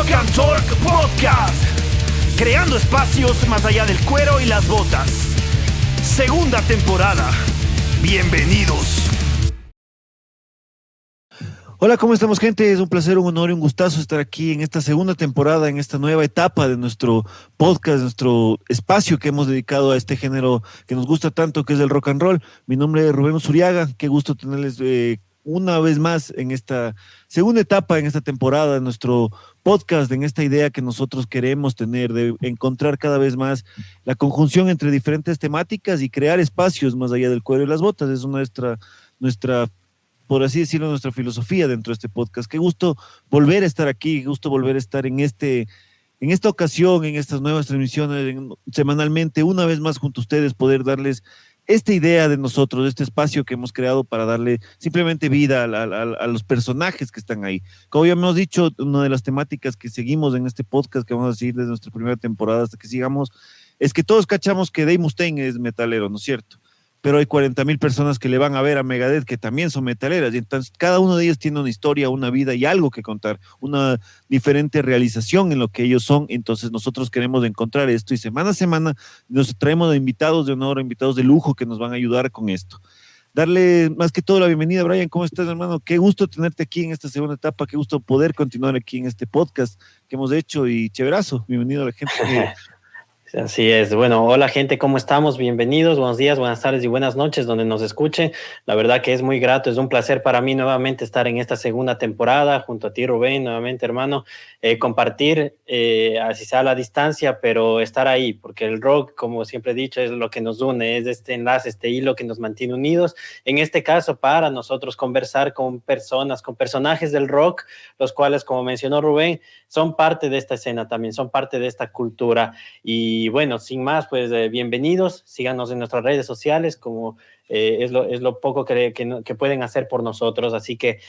Rock and Talk Podcast, creando espacios más allá del cuero y las botas. Segunda temporada. Bienvenidos. Hola, ¿cómo estamos, gente? Es un placer, un honor y un gustazo estar aquí en esta segunda temporada, en esta nueva etapa de nuestro podcast, nuestro espacio que hemos dedicado a este género que nos gusta tanto, que es el rock and roll. Mi nombre es Rubén Zuriaga, qué gusto tenerles una vez más en esta segunda etapa, en esta temporada de nuestro podcast, en esta idea que nosotros queremos tener, de encontrar cada vez más la conjunción entre diferentes temáticas y crear espacios más allá del cuero y las botas. Es nuestra por así decirlo, nuestra filosofía dentro de este podcast. Qué gusto volver a estar aquí, qué gusto volver a estar en esta ocasión, en estas nuevas transmisiones, semanalmente, una vez más junto a ustedes, poder darles esta idea de nosotros, este espacio que hemos creado para darle simplemente vida a los personajes que están ahí. Como ya hemos dicho, una de las temáticas que seguimos en este podcast, que vamos a seguir desde nuestra primera temporada hasta que sigamos, es que todos cachamos que Dave Mustaine es metalero, ¿no es cierto? Pero hay 40,000 personas que le van a ver a Megadeth que también son metaleras, y entonces cada uno de ellos tiene una historia, una vida y algo que contar, una diferente realización en lo que ellos son. Entonces nosotros queremos encontrar esto y semana a semana nos traemos a invitados de honor, invitados de lujo que nos van a ayudar con esto. Darle más que todo la bienvenida, Brian. ¿Cómo estás, hermano? Qué gusto tenerte aquí en esta segunda etapa, qué gusto poder continuar aquí en este podcast que hemos hecho, y chéverazo, bienvenido a la gente que... Así es. Bueno, hola gente, ¿cómo estamos? Bienvenidos, buenos días, buenas tardes y buenas noches donde nos escuchen. La verdad que es muy grato, es un placer para mí nuevamente estar en esta segunda temporada junto a ti, Rubén, nuevamente, hermano, compartir, así sea a la distancia, pero estar ahí, porque el rock, como siempre he dicho, es lo que nos une, es este enlace, este hilo que nos mantiene unidos. En este caso, para nosotros conversar con personas, con personajes del rock, los cuales, como mencionó Rubén, son parte de esta escena también, son parte de esta cultura. Y bueno, sin más, pues bienvenidos, síganos en nuestras redes sociales, como es lo poco que pueden hacer por nosotros, así que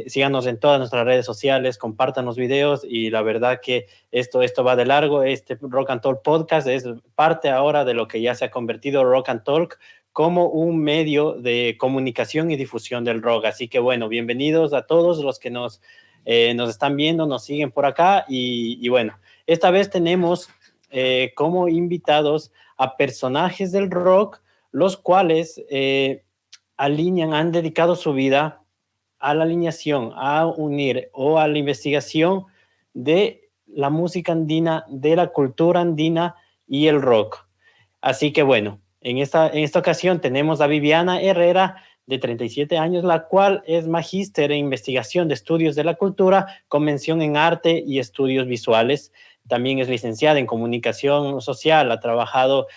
síganos en todas nuestras redes sociales, compartan los videos, y la verdad que esto va de largo. Este Rock and Talk Podcast es parte ahora de lo que ya se ha convertido Rock and Talk como un medio de comunicación y difusión del rock, así que bueno, bienvenidos a todos los que nos están viendo, nos siguen por acá, y bueno, esta vez tenemos como invitados a personajes del rock, los cuales han dedicado su vida a la alineación, a unir o a la investigación de la música andina, de la cultura andina y el rock. Así que bueno, en esta ocasión tenemos a Viviana Herrera, de 37 años, la cual es magíster en investigación de estudios de la cultura, con mención en arte y estudios visuales. También es licenciada en comunicación social, ha trabajado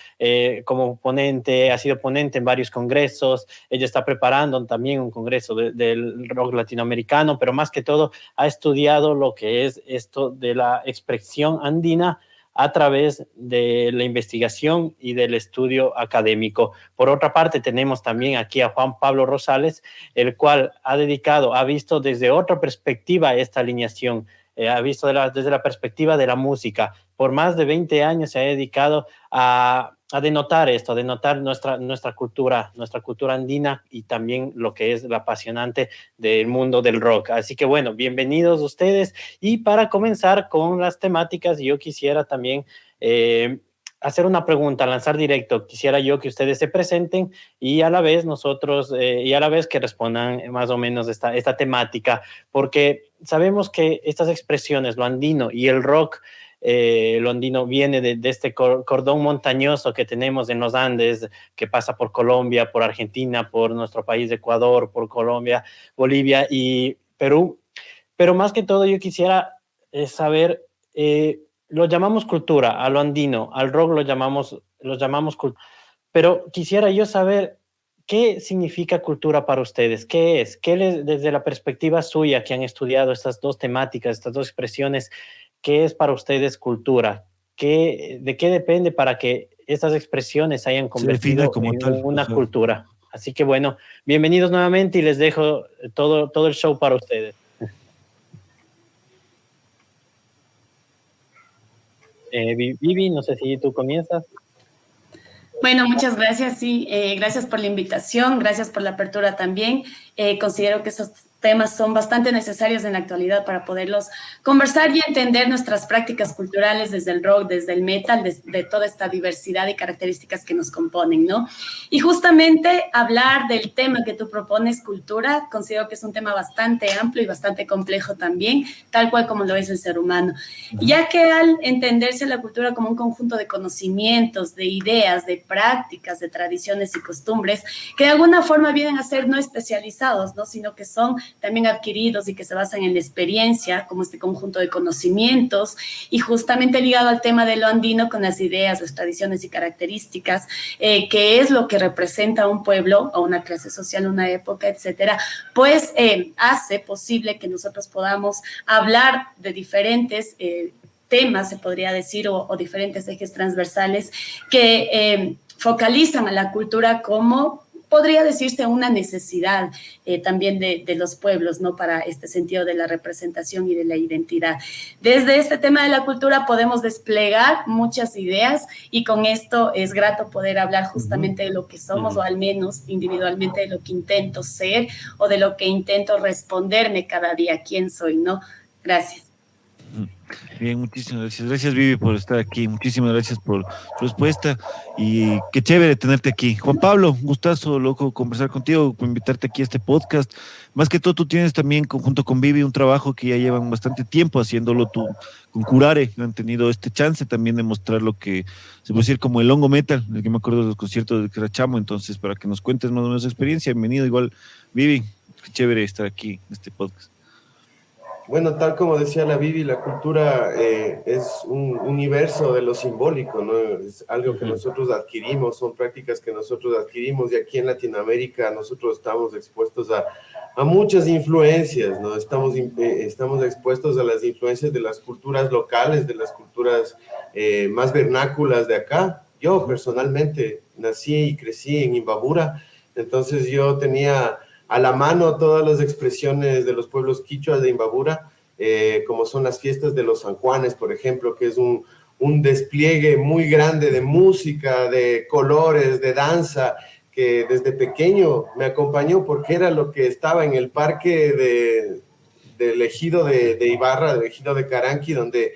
como ponente, ha sido ponente en varios congresos. Ella está preparando también un congreso del rock latinoamericano, pero más que todo ha estudiado lo que es esto de la expresión andina a través de la investigación y del estudio académico. Por otra parte, tenemos también aquí a Juan Pablo Rosales, el cual ha visto desde otra perspectiva esta alineación, ha visto desde la perspectiva de la música. Por más de 20 años se ha dedicado a denotar esto, a denotar nuestra cultura andina, y también lo que es la apasionante del mundo del rock. Así que bueno, bienvenidos ustedes. Y para comenzar con las temáticas, yo quisiera también hacer una pregunta, lanzar directo. Quisiera yo que ustedes se presenten y a la vez que respondan más o menos esta temática, porque sabemos que estas expresiones, lo andino y el rock, lo andino viene de este cordón montañoso que tenemos en los Andes, que pasa por Colombia, por Argentina, por nuestro país de Ecuador, por Colombia, Bolivia y Perú. Pero más que todo yo quisiera saber, lo llamamos cultura, a lo andino, al rock lo llamamos cultura, pero quisiera yo saber qué significa cultura para ustedes, qué es, desde la perspectiva suya, que han estudiado estas dos temáticas, estas dos expresiones, qué es para ustedes cultura, de qué depende para que estas expresiones se hayan convertido como en tal, una ajá. cultura. Así que bueno, bienvenidos nuevamente y les dejo todo el show para ustedes. Vivi, no sé si tú comienzas. Bueno, muchas gracias, sí, gracias por la invitación, gracias por la apertura también. Considero que estos temas son bastante necesarios en la actualidad para poderlos conversar y entender nuestras prácticas culturales desde el rock, desde el metal, de toda esta diversidad y características que nos componen, ¿no? Y justamente hablar del tema que tú propones, cultura, considero que es un tema bastante amplio y bastante complejo también, tal cual como lo es el ser humano, ya que al entenderse la cultura como un conjunto de conocimientos, de ideas, de prácticas, de tradiciones y costumbres, que de alguna forma vienen a ser no especializados, ¿no? Sino que son también adquiridos y que se basan en la experiencia, como este conjunto de conocimientos, y justamente ligado al tema de lo andino con las ideas, las tradiciones y características, que es lo que representa a un pueblo, a una clase social, una época, etcétera, pues hace posible que nosotros podamos hablar de diferentes temas, se podría decir, o diferentes ejes transversales que focalizan a la cultura como, podría decirse, una necesidad también de los pueblos, ¿no? Para este sentido de la representación y de la identidad. Desde este tema de la cultura podemos desplegar muchas ideas y con esto es grato poder hablar justamente de lo que somos, o al menos individualmente de lo que intento ser o de lo que intento responderme cada día, quién soy, ¿no? Gracias. Bien, muchísimas gracias. Gracias, Vivi, por estar aquí. Muchísimas gracias por tu respuesta y qué chévere tenerte aquí. Juan Pablo, un gustazo, loco, conversar contigo, por invitarte aquí a este podcast. Más que todo, tú tienes también, junto con Vivi, un trabajo que ya llevan bastante tiempo haciéndolo tú, con Curare. Han tenido este chance también de mostrar lo que se puede decir como el hongo metal, del que me acuerdo de los conciertos de Crachamo. Entonces, para que nos cuentes más o menos esa experiencia, bienvenido igual, Vivi. Qué chévere estar aquí en este podcast. Bueno, tal como decía la Vivi, la cultura es un universo de lo simbólico, ¿no? Es algo que nosotros adquirimos, son prácticas que nosotros adquirimos, y aquí en Latinoamérica nosotros estamos expuestos a muchas influencias, ¿no? Estamos expuestos a las influencias de las culturas locales, de las culturas más vernáculas de acá. Yo personalmente nací y crecí en Imbabura, entonces yo tenía a la mano todas las expresiones de los pueblos quichuas de Imbabura, como son las fiestas de los San Juanes, por ejemplo, que es un despliegue muy grande de música, de colores, de danza, que desde pequeño me acompañó porque era lo que estaba en el parque del ejido de Ibarra, del ejido de Caranqui, donde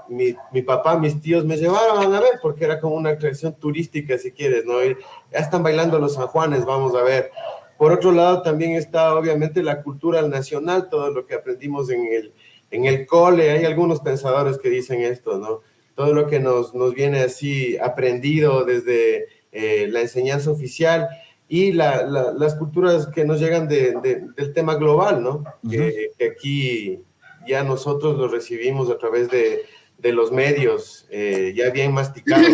mi papá, mis tíos me llevaban a ver, porque era como una atracción turística, si quieres, ¿no? Y ya están bailando los San Juanes, vamos a ver. Por otro lado, también está obviamente la cultura nacional, todo lo que aprendimos en el cole. Hay algunos pensadores que dicen esto, ¿no? Todo lo que nos viene así aprendido desde la enseñanza oficial, y las culturas que nos llegan del tema global, ¿no? Que aquí ya nosotros lo recibimos a través de los medios, ya bien masticados.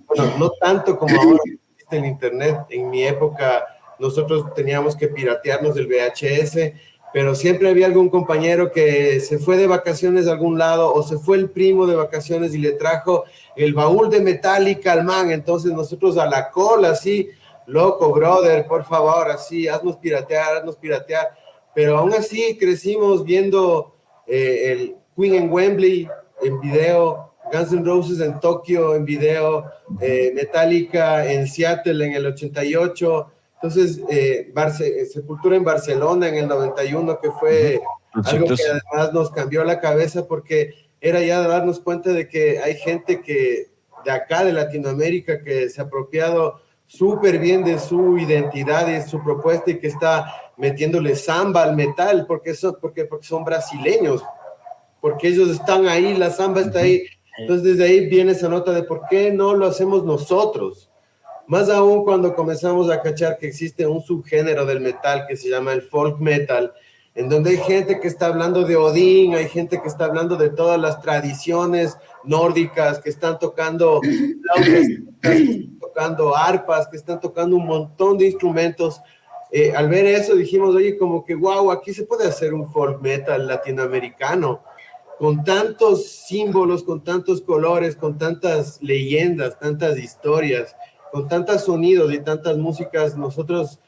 Bueno, no tanto como ahora existe el internet. En mi época nosotros teníamos que piratearnos del VHS, pero siempre había algún compañero que se fue de vacaciones a algún lado, o se fue el primo de vacaciones y le trajo el baúl de Metallica al man. Entonces nosotros a la cola, así, loco, brother, por favor, así, haznos piratear. Pero aún así crecimos viendo el Queen en Wembley en video, Guns N' Roses en Tokio en video, Metallica en Seattle en el 88. Entonces, Sepultura en Barcelona en el 91, que fue algo que además nos cambió la cabeza, porque era ya darnos cuenta de que hay gente que de acá, de Latinoamérica, que se ha apropiado súper bien de su identidad y su propuesta, y que está metiéndole samba al metal, porque son brasileños, porque ellos están ahí, la samba está ahí. Entonces, desde ahí viene esa nota de por qué no lo hacemos nosotros. Más aún cuando comenzamos a cachar que existe un subgénero del metal que se llama el folk metal, en donde hay gente que está hablando de Odín, hay gente que está hablando de todas las tradiciones nórdicas, que están tocando flautas, que están tocando arpas, que están tocando un montón de instrumentos. Al ver eso dijimos, oye, como que wow, aquí se puede hacer un folk metal latinoamericano, con tantos símbolos, con tantos colores, con tantas leyendas, tantas historias, con tantos sonidos y tantas músicas. Nosotros,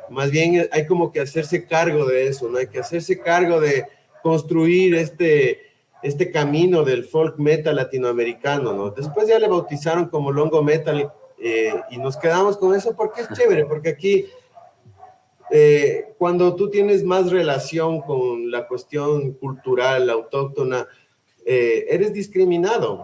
más bien, hay como que hacerse cargo de eso, ¿no? Hay que hacerse cargo de construir este camino del folk metal latinoamericano, ¿no? Después ya le bautizaron como longo metal, y nos quedamos con eso porque es chévere, porque aquí cuando tú tienes más relación con la cuestión cultural, autóctona, eres discriminado.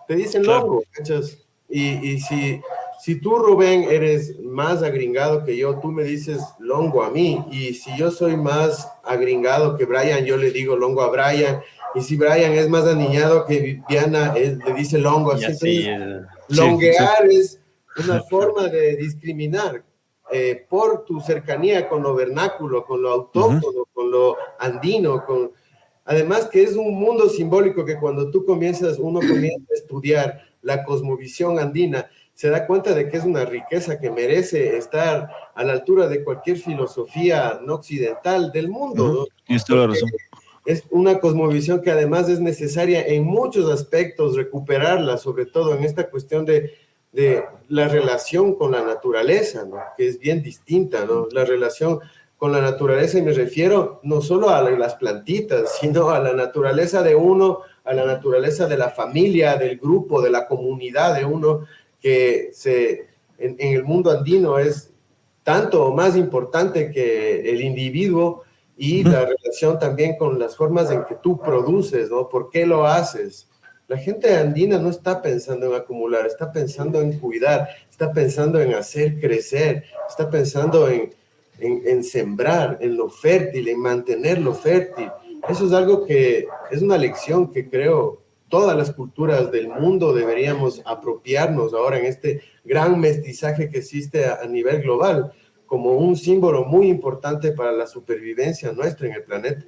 Te dicen longo, ¿cachas? Y si tú, Rubén, eres más agringado que yo, tú me dices longo a mí. Y si yo soy más agringado que Brian, yo le digo longo a Brian. Y si Brian es más aniñado que Viviana, él le dice longo. Así, entonces, longuear es una forma de discriminar por tu cercanía con lo vernáculo, con lo autóctono, con lo andino, además que es un mundo simbólico que cuando uno comienza a estudiar la cosmovisión andina, se da cuenta de que es una riqueza que merece estar a la altura de cualquier filosofía no occidental del mundo, ¿no? Es una cosmovisión que además es necesaria en muchos aspectos recuperarla, sobre todo en esta cuestión de la relación con la naturaleza, ¿no? Que es bien distinta, ¿no? La relación con la naturaleza, y me refiero no solo a las plantitas, sino a la naturaleza de uno, a la naturaleza de la familia, del grupo, de la comunidad de uno, que en el mundo andino es tanto o más importante que el individuo, y la relación también con las formas en que tú produces, ¿no? ¿Por qué lo haces? La gente andina no está pensando en acumular, está pensando en cuidar, está pensando en hacer crecer, está pensando en sembrar, en lo fértil, en mantenerlo fértil. Eso es algo que es una lección que creo todas las culturas del mundo deberíamos apropiarnos ahora en este gran mestizaje que existe a nivel global, como un símbolo muy importante para la supervivencia nuestra en el planeta.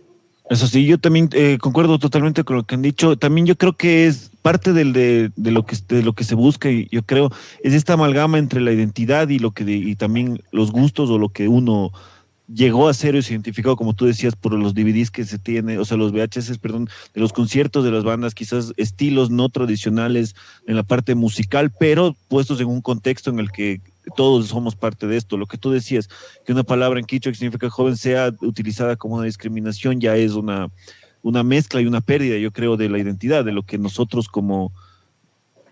Eso sí, yo también concuerdo totalmente con lo que han dicho. También yo creo que es parte de lo que se busca, y yo creo es esta amalgama entre la identidad y también los gustos, o lo que uno llegó a ser o se identificado, como tú decías, por los DVDs que se tiene, o sea, los VHS, perdón, de los conciertos de las bandas, quizás estilos no tradicionales en la parte musical, pero puestos en un contexto en el que todos somos parte de esto. Lo que tú decías, que una palabra en quichua que significa joven sea utilizada como una discriminación, ya es una mezcla y una pérdida, yo creo, de la identidad, de lo que nosotros como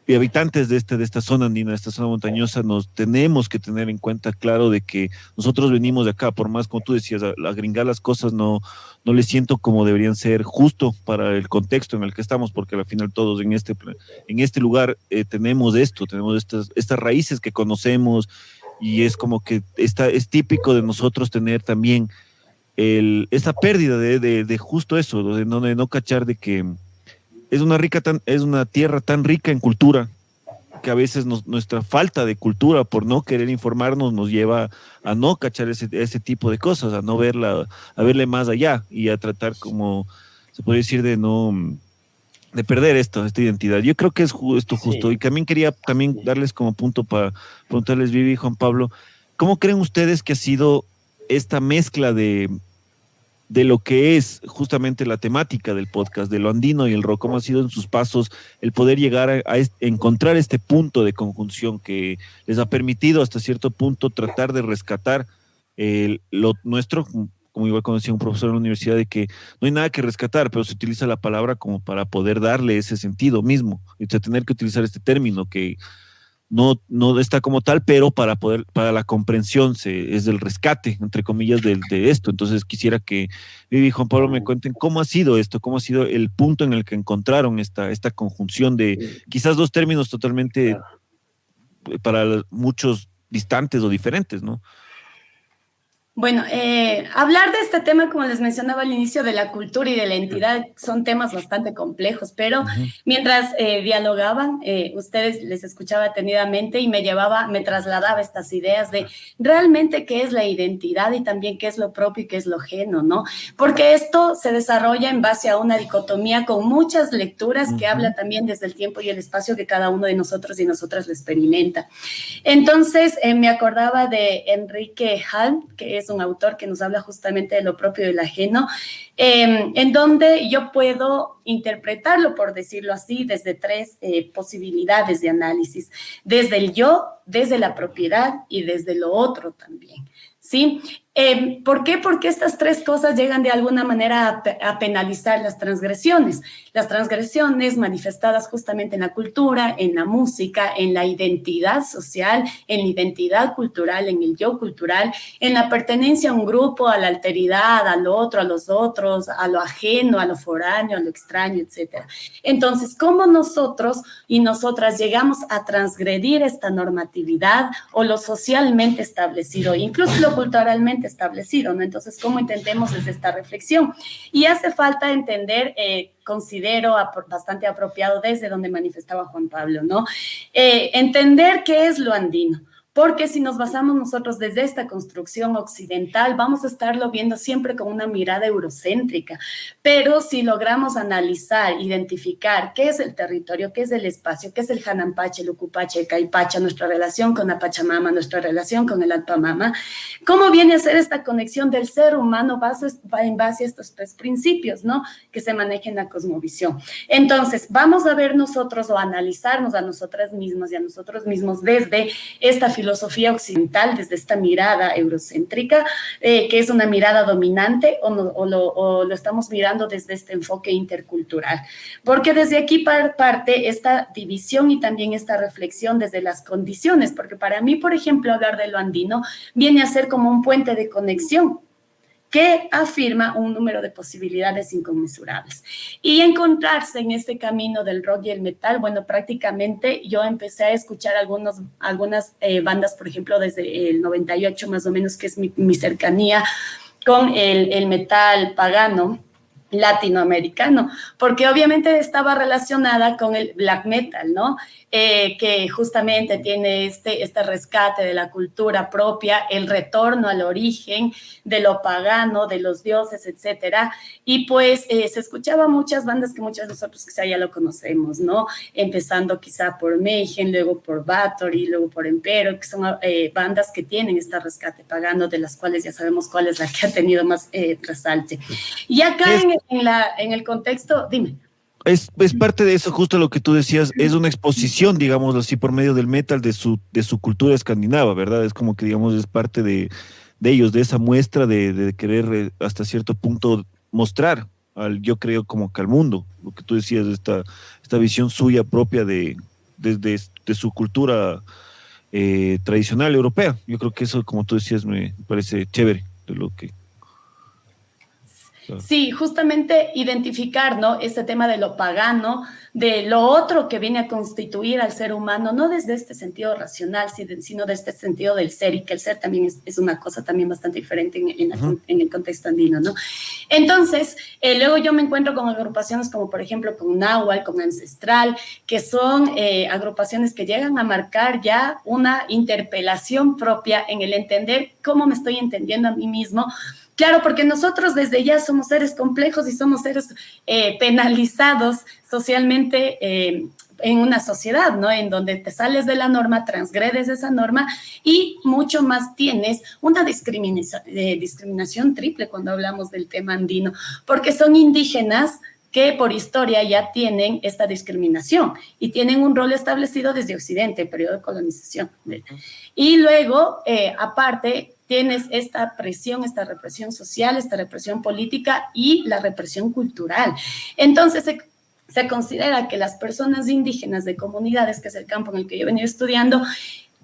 habitantes de esta zona andina, de esta zona montañosa, nos tenemos que tener en cuenta, claro, de que nosotros venimos de acá, por más, como tú decías, a gringar las cosas, no les siento como deberían ser, justo para el contexto en el que estamos, porque al final todos en este lugar tenemos estas raíces que conocemos, y es como que es típico de nosotros tener también esta pérdida de justo eso, de no cachar de que es una tierra tan rica en cultura, que a veces nuestra falta de cultura por no querer informarnos nos lleva a no cachar ese tipo de cosas, a no a verle más allá, y a tratar, como se puede decir, de perder esta identidad. Yo creo que es esto justo. Sí. Y también quería darles como punto para preguntarles, Vivi y Juan Pablo, ¿cómo creen ustedes que ha sido esta mezcla de lo que es justamente la temática del podcast, de lo andino y el rock? ¿Cómo ha sido en sus pasos el poder llegar a encontrar este punto de conjunción que les ha permitido hasta cierto punto tratar de rescatar lo nuestro? Como igual conocía un profesor en la universidad, de que no hay nada que rescatar, pero se utiliza la palabra como para poder darle ese sentido mismo, y tener que utilizar este término que no está como tal, pero para la comprensión es el rescate, entre comillas, de esto. Entonces quisiera que Vivi y Juan Pablo me cuenten cómo ha sido esto, cómo ha sido el punto en el que encontraron esta conjunción de quizás dos términos totalmente para muchos distantes o diferentes, ¿no? Bueno, hablar de este tema, como les mencionaba al inicio, de la cultura y de la entidad, son temas bastante complejos, pero mientras dialogaban, ustedes les escuchaba detenidamente y me trasladaba estas ideas de realmente qué es la identidad y también qué es lo propio y qué es lo ajeno, ¿no? Porque esto se desarrolla en base a una dicotomía con muchas lecturas que habla también desde el tiempo y el espacio que cada uno de nosotros y nosotras lo experimenta. Entonces, me acordaba de Enrique Halm, que es un autor que nos habla justamente de lo propio y del ajeno, en donde yo puedo interpretarlo, por decirlo así, desde tres posibilidades de análisis: desde el yo, desde la propiedad y desde lo otro también, ¿sí? ¿Por qué? Porque estas tres cosas llegan de alguna manera a penalizar las transgresiones. Las transgresiones manifestadas justamente en la cultura, en la música, en la identidad social, en la identidad cultural, en el yo cultural, en la pertenencia a un grupo, a la alteridad, al otro, a los otros, a lo ajeno, a lo foráneo, a lo extraño, etc. Entonces, ¿cómo nosotros y nosotras llegamos a transgredir esta normatividad o lo socialmente establecido, incluso lo culturalmente establecido, ¿no? Entonces, ¿cómo entendemos desde esta reflexión? Y hace falta entender, considero bastante apropiado desde donde manifestaba Juan Pablo, ¿no? Entender qué es lo andino. Porque si nos basamos nosotros desde esta construcción occidental, vamos a estarlo viendo siempre con una mirada eurocéntrica. Pero si logramos analizar, identificar qué es el territorio, qué es el espacio, qué es el Hanampache, el Ucupache, el Caipacha, nuestra relación con la Pachamama, nuestra relación con el Alpamama, ¿cómo viene a ser esta conexión del ser humano en base a estos tres principios, ¿no? Que se maneja en la cosmovisión? Entonces, vamos a ver nosotros o analizarnos a nosotras mismas y a nosotros mismos desde esta filosofía occidental, desde esta mirada eurocéntrica, que es una mirada dominante, o lo estamos mirando desde este enfoque intercultural. Porque desde aquí parte esta división y también esta reflexión desde las condiciones, porque para mí, por ejemplo, hablar de lo andino viene a ser como un puente de conexión que afirma un número de posibilidades inconmensurables. Y encontrarse en este camino del rock y el metal, bueno, prácticamente yo empecé a escuchar algunas bandas, por ejemplo, desde el 98 más o menos, que es mi cercanía con el metal pagano latinoamericano, porque obviamente estaba relacionada con el black metal, ¿no? Que justamente tiene este rescate de la cultura propia, el retorno al origen de lo pagano, de los dioses, etcétera. Y pues se escuchaba muchas bandas que muchos de nosotros quizá ya lo conocemos, ¿no? Empezando quizá por Mayhem, luego por Bathory, luego por Empero, que son bandas que tienen este rescate pagano, de las cuales ya sabemos cuál es la que ha tenido más resalte. Y acá en el contexto, dime. Es parte de eso, justo lo que tú decías, es una exposición, digamos así, por medio del metal de su cultura escandinava, ¿verdad? Es como que, digamos, es parte de ellos, de esa muestra de querer hasta cierto punto mostrar yo creo, como que al mundo, lo que tú decías, esta visión suya propia de su cultura tradicional europea. Yo creo que eso, como tú decías, me parece chévere de lo que... Sí, justamente identificar, ¿no? Este tema de lo pagano, de lo otro que viene a constituir al ser humano, no desde este sentido racional, sino desde este sentido del ser, y que el ser también es una cosa también bastante diferente en el contexto andino, ¿no? Entonces, luego yo me encuentro con agrupaciones como, por ejemplo, con Nahual, con Ancestral, que son agrupaciones que llegan a marcar ya una interpelación propia en el entender cómo me estoy entendiendo a mí mismo. Claro, porque nosotros desde ya somos seres complejos y somos seres penalizados socialmente en una sociedad, ¿no? En donde te sales de la norma, transgredes esa norma y mucho más tienes una discriminación triple cuando hablamos del tema andino, porque son indígenas que por historia ya tienen esta discriminación y tienen un rol establecido desde Occidente, el periodo de colonización. Y luego, aparte, tienes esta presión, esta represión social, esta represión política y la represión cultural. Entonces, se considera que las personas indígenas de comunidades, que es el campo en el que yo he venido estudiando,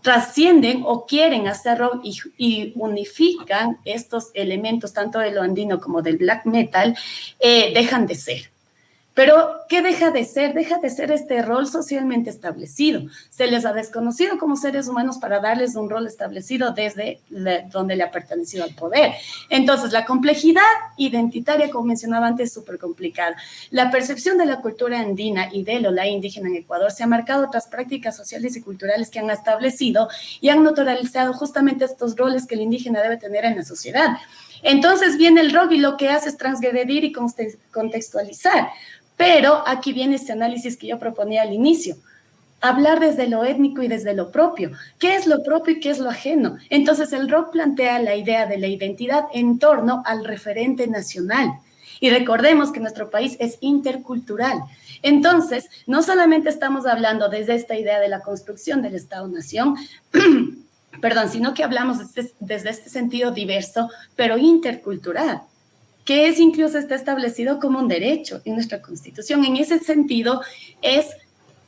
trascienden o quieren hacerlo y unifican estos elementos, tanto de lo andino como del black metal, dejan de ser. Pero, ¿qué deja de ser? Deja de ser este rol socialmente establecido. Se les ha desconocido como seres humanos para darles un rol establecido desde donde le ha pertenecido al poder. Entonces, la complejidad identitaria, como mencionaba antes, es súper complicada. La percepción de la cultura andina y de la indígena en Ecuador se ha marcado otras prácticas sociales y culturales que han establecido y han naturalizado justamente estos roles que el indígena debe tener en la sociedad. Entonces, viene el rock y lo que hace es transgredir y contextualizar. Pero aquí viene este análisis que yo proponía al inicio. Hablar desde lo étnico y desde lo propio. ¿Qué es lo propio y qué es lo ajeno? Entonces el rock plantea la idea de la identidad en torno al referente nacional. Y recordemos que nuestro país es intercultural. Entonces, no solamente estamos hablando desde esta idea de la construcción del Estado-Nación, perdón, sino que hablamos desde este sentido diverso, pero intercultural, que es incluso está establecido como un derecho en nuestra Constitución. En ese sentido,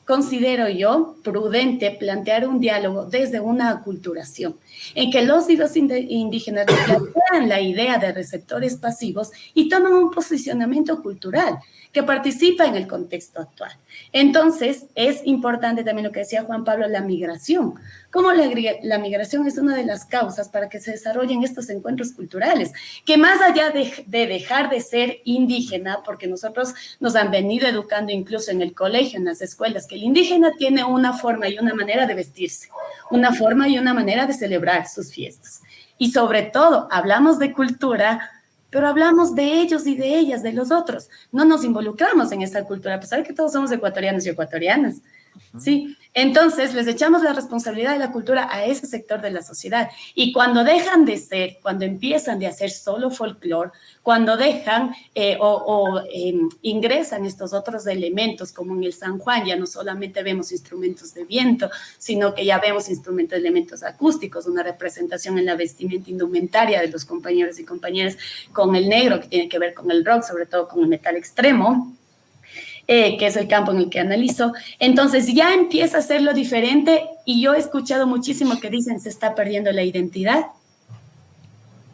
considero yo prudente plantear un diálogo desde una aculturación, en que los y los indígenas plantean la idea de receptores pasivos y toman un posicionamiento cultural que participa en el contexto actual. Entonces, es importante también lo que decía Juan Pablo, la migración. Como la migración es una de las causas para que se desarrollen estos encuentros culturales, que más allá de dejar de ser indígena, porque nosotros nos han venido educando incluso en el colegio, en las escuelas, que el indígena tiene una forma y una manera de vestirse, una forma y una manera de celebrar sus fiestas. Y sobre todo, hablamos de cultura, pero hablamos de ellos y de ellas, de los otros. No nos involucramos en esa cultura, a pesar de que todos somos ecuatorianos y ecuatorianas. Sí, entonces les echamos la responsabilidad de la cultura a ese sector de la sociedad. Y cuando dejan de ser, cuando empiezan de hacer solo folclore, cuando dejan ingresan estos otros elementos, como en el San Juan, ya no solamente vemos instrumentos de viento, sino que ya vemos instrumentos, elementos acústicos, una representación en la vestimenta indumentaria de los compañeros y compañeras con el negro, que tiene que ver con el rock, sobre todo con el metal extremo. Que es el campo en el que analizo. Entonces ya empieza a hacerlo diferente y yo he escuchado muchísimo que dicen se está perdiendo la identidad.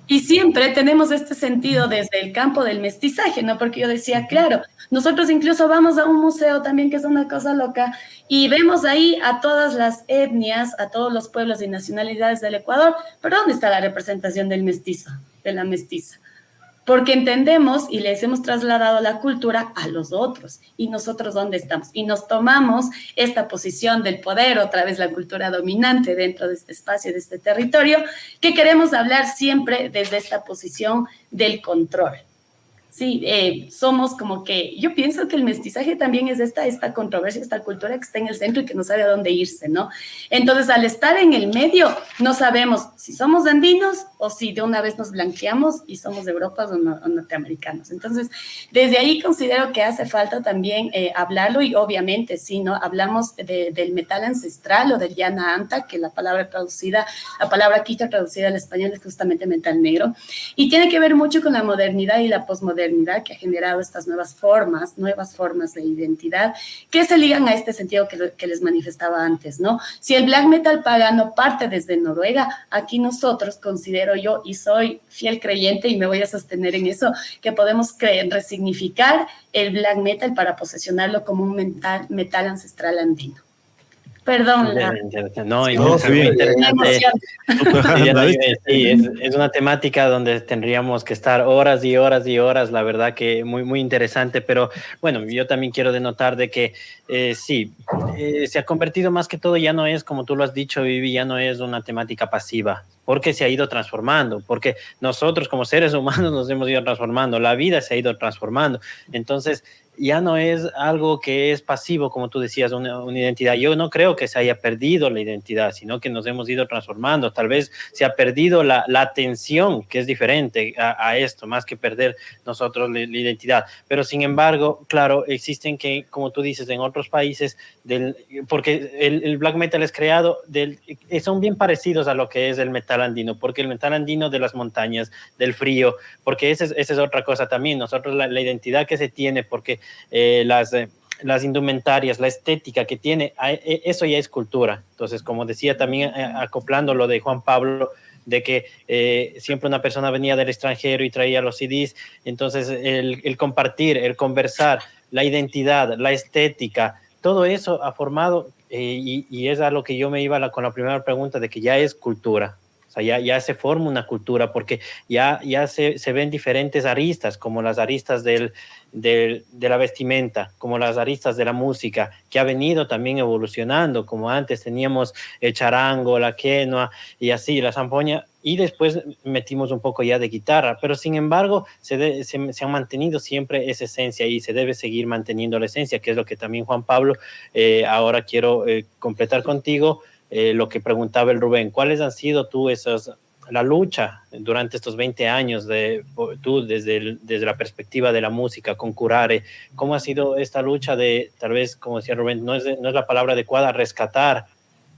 Y siempre tenemos este sentido desde el campo del mestizaje, ¿no? Porque yo decía, claro, nosotros incluso vamos a un museo también, que es una cosa loca, y vemos ahí a todas las etnias, a todos los pueblos y nacionalidades del Ecuador, pero ¿dónde está la representación del mestizo, de la mestiza? Porque entendemos y les hemos trasladado la cultura a los otros. ¿Y nosotros dónde estamos? Y nos tomamos esta posición del poder, otra vez la cultura dominante dentro de este espacio, de este territorio, que queremos hablar siempre desde esta posición del control. Sí, somos como que, yo pienso que el mestizaje también es esta controversia, esta cultura que está en el centro y que no sabe a dónde irse, ¿no? Entonces, al estar en el medio, no sabemos si somos andinos o si de una vez nos blanqueamos y somos de Europa o norteamericanos. Entonces, desde ahí considero que hace falta también hablarlo y obviamente, sí, ¿no? Hablamos del metal ancestral o del llana anta, que la palabra quita traducida al español es justamente metal negro, y tiene que ver mucho con la modernidad y la posmodernidad que ha generado estas nuevas formas de identidad que se ligan a este sentido que les manifestaba antes, ¿no? Si el black metal pagano parte desde Noruega, aquí nosotros, considero yo, y soy fiel creyente y me voy a sostener en eso, que podemos resignificar el black metal para posicionarlo como un metal ancestral andino. Perdón. Es una temática donde tendríamos que estar horas y horas y horas, la verdad que muy, muy interesante, pero bueno, yo también quiero denotar de que se ha convertido más que todo, ya no es, como tú lo has dicho, Vivi, ya no es una temática pasiva, porque se ha ido transformando, porque nosotros como seres humanos nos hemos ido transformando, la vida se ha ido transformando, entonces ya no es algo que es pasivo, como tú decías, una identidad. Yo no creo que se haya perdido la identidad, sino que nos hemos ido transformando. Tal vez se ha perdido la atención, que es diferente a esto, más que perder nosotros la identidad. Pero sin embargo, claro, existen que, como tú dices, en otros países, porque el black metal es creado, son bien parecidos a lo que es el metal andino, porque el metal andino de las montañas, del frío, porque esa es otra cosa también. Nosotros la identidad que se tiene, porque las indumentarias, la estética que tiene, eso ya es cultura. Entonces, como decía también, acoplando lo de Juan Pablo, de que siempre una persona venía del extranjero y traía los CDs, entonces el compartir, el conversar, la identidad, la estética, todo eso ha formado, y es a lo que yo me iba con la primera pregunta, de que ya es cultura. O sea, ya se forma una cultura, porque ya se ven diferentes aristas, como las aristas de la vestimenta, como las aristas de la música, que ha venido también evolucionando, como antes teníamos el charango, la quenoa y así, la zampoña, y después metimos un poco ya de guitarra, pero sin embargo se han mantenido siempre esa esencia y se debe seguir manteniendo la esencia, que es lo que también Juan Pablo, ahora quiero completar contigo, lo que preguntaba el Rubén. ¿Cuáles han sido la lucha durante estos 20 años tú desde la perspectiva de la música con Curare? ¿Cómo ha sido esta lucha de, tal vez, como decía Rubén, no es la palabra adecuada, rescatar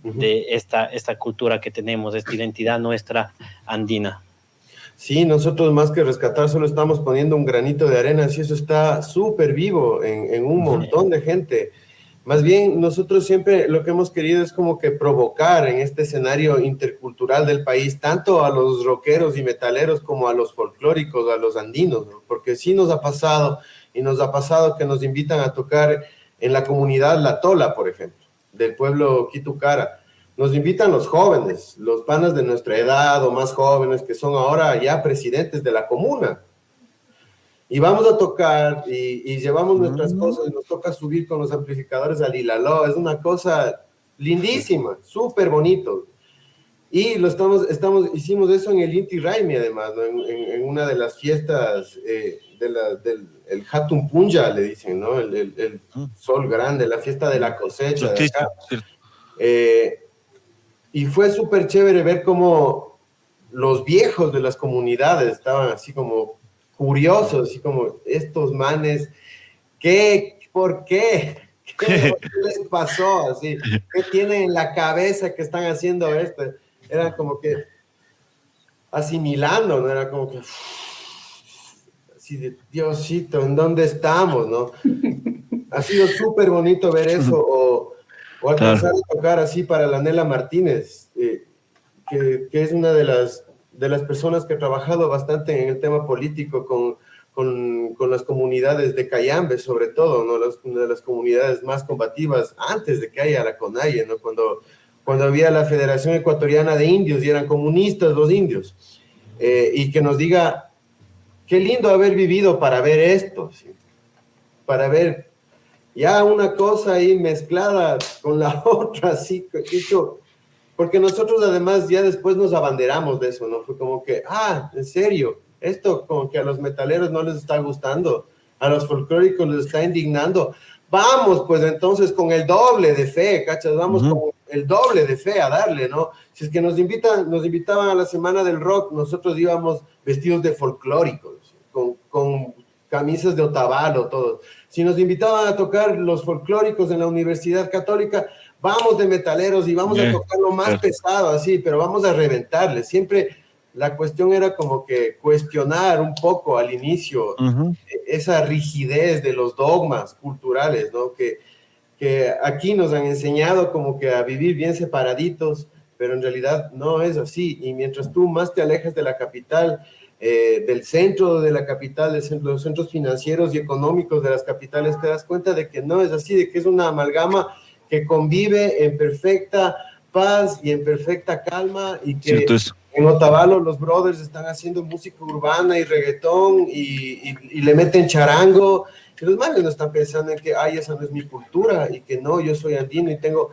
de esta cultura que tenemos, esta identidad nuestra andina. Sí, nosotros más que rescatar solo estamos poniendo un granito de arena, y eso está súper vivo en un montón de gente. Más bien, nosotros siempre lo que hemos querido es como que provocar en este escenario intercultural del país, tanto a los rockeros y metaleros como a los folclóricos, a los andinos, ¿no? Porque sí nos ha pasado, y nos ha pasado que nos invitan a tocar en la comunidad La Tola, por ejemplo, del pueblo Quitucara. Nos invitan los jóvenes, los panas de nuestra edad o más jóvenes que son ahora ya presidentes de la comuna. Y vamos a tocar y llevamos nuestras cosas y nos toca subir con los amplificadores al Ilaló. Es una cosa lindísima, súper bonito. Y hicimos eso en el Inti Raymi, además, ¿no? En una de las fiestas del Hatun Punja, le dicen, ¿no? El sol grande, la fiesta de la cosecha. De acá. Y fue súper chévere ver cómo los viejos de las comunidades estaban así como curiosos, así como estos manes, ¿por qué? ¿Qué les pasó? Así, ¿qué tienen en la cabeza que están haciendo esto? Era como que asimilando, ¿no? Era como que así de Diosito, ¿en dónde estamos, no? Ha sido súper bonito ver eso, o alcanzar a tocar así para la Nela Martínez, que es una de las personas que ha trabajado bastante en el tema político con las comunidades de Cayambe, sobre todo, ¿no? Una de las comunidades más combativas antes de que haya la CONAIE, ¿no? Cuando había la Federación Ecuatoriana de Indios y eran comunistas los indios, y que nos diga, qué lindo haber vivido para ver esto, ¿sí? Para ver ya una cosa ahí mezclada con la otra, así, dicho, porque nosotros además ya después nos abanderamos de eso, ¿no? Fue como que, en serio, esto como que a los metaleros no les está gustando, a los folclóricos les está indignando. Vamos, pues entonces con el doble de fe, ¿cachas? Vamos con el doble de fe a darle, ¿no? Si es que nos invitaban a la Semana del Rock, nosotros íbamos vestidos de folclóricos, con camisas de Otavalo, todos. Si nos invitaban a tocar los folclóricos en la Universidad Católica, vamos de metaleros y vamos a tocar lo más pesado, así, pero vamos a reventarle. Siempre la cuestión era como que cuestionar un poco al inicio esa rigidez de los dogmas culturales, ¿no? Que aquí nos han enseñado como que a vivir bien separaditos, pero en realidad no es así. Y mientras tú más te alejas de la capital, del centro de la capital, los centros financieros y económicos de las capitales, te das cuenta de que no es así, de que es una amalgama que convive en perfecta paz y en perfecta calma, y que en Otavalo los brothers están haciendo música urbana y reggaetón y le meten charango, y los manes no están pensando en que, esa no es mi cultura, y que no, yo soy andino y tengo...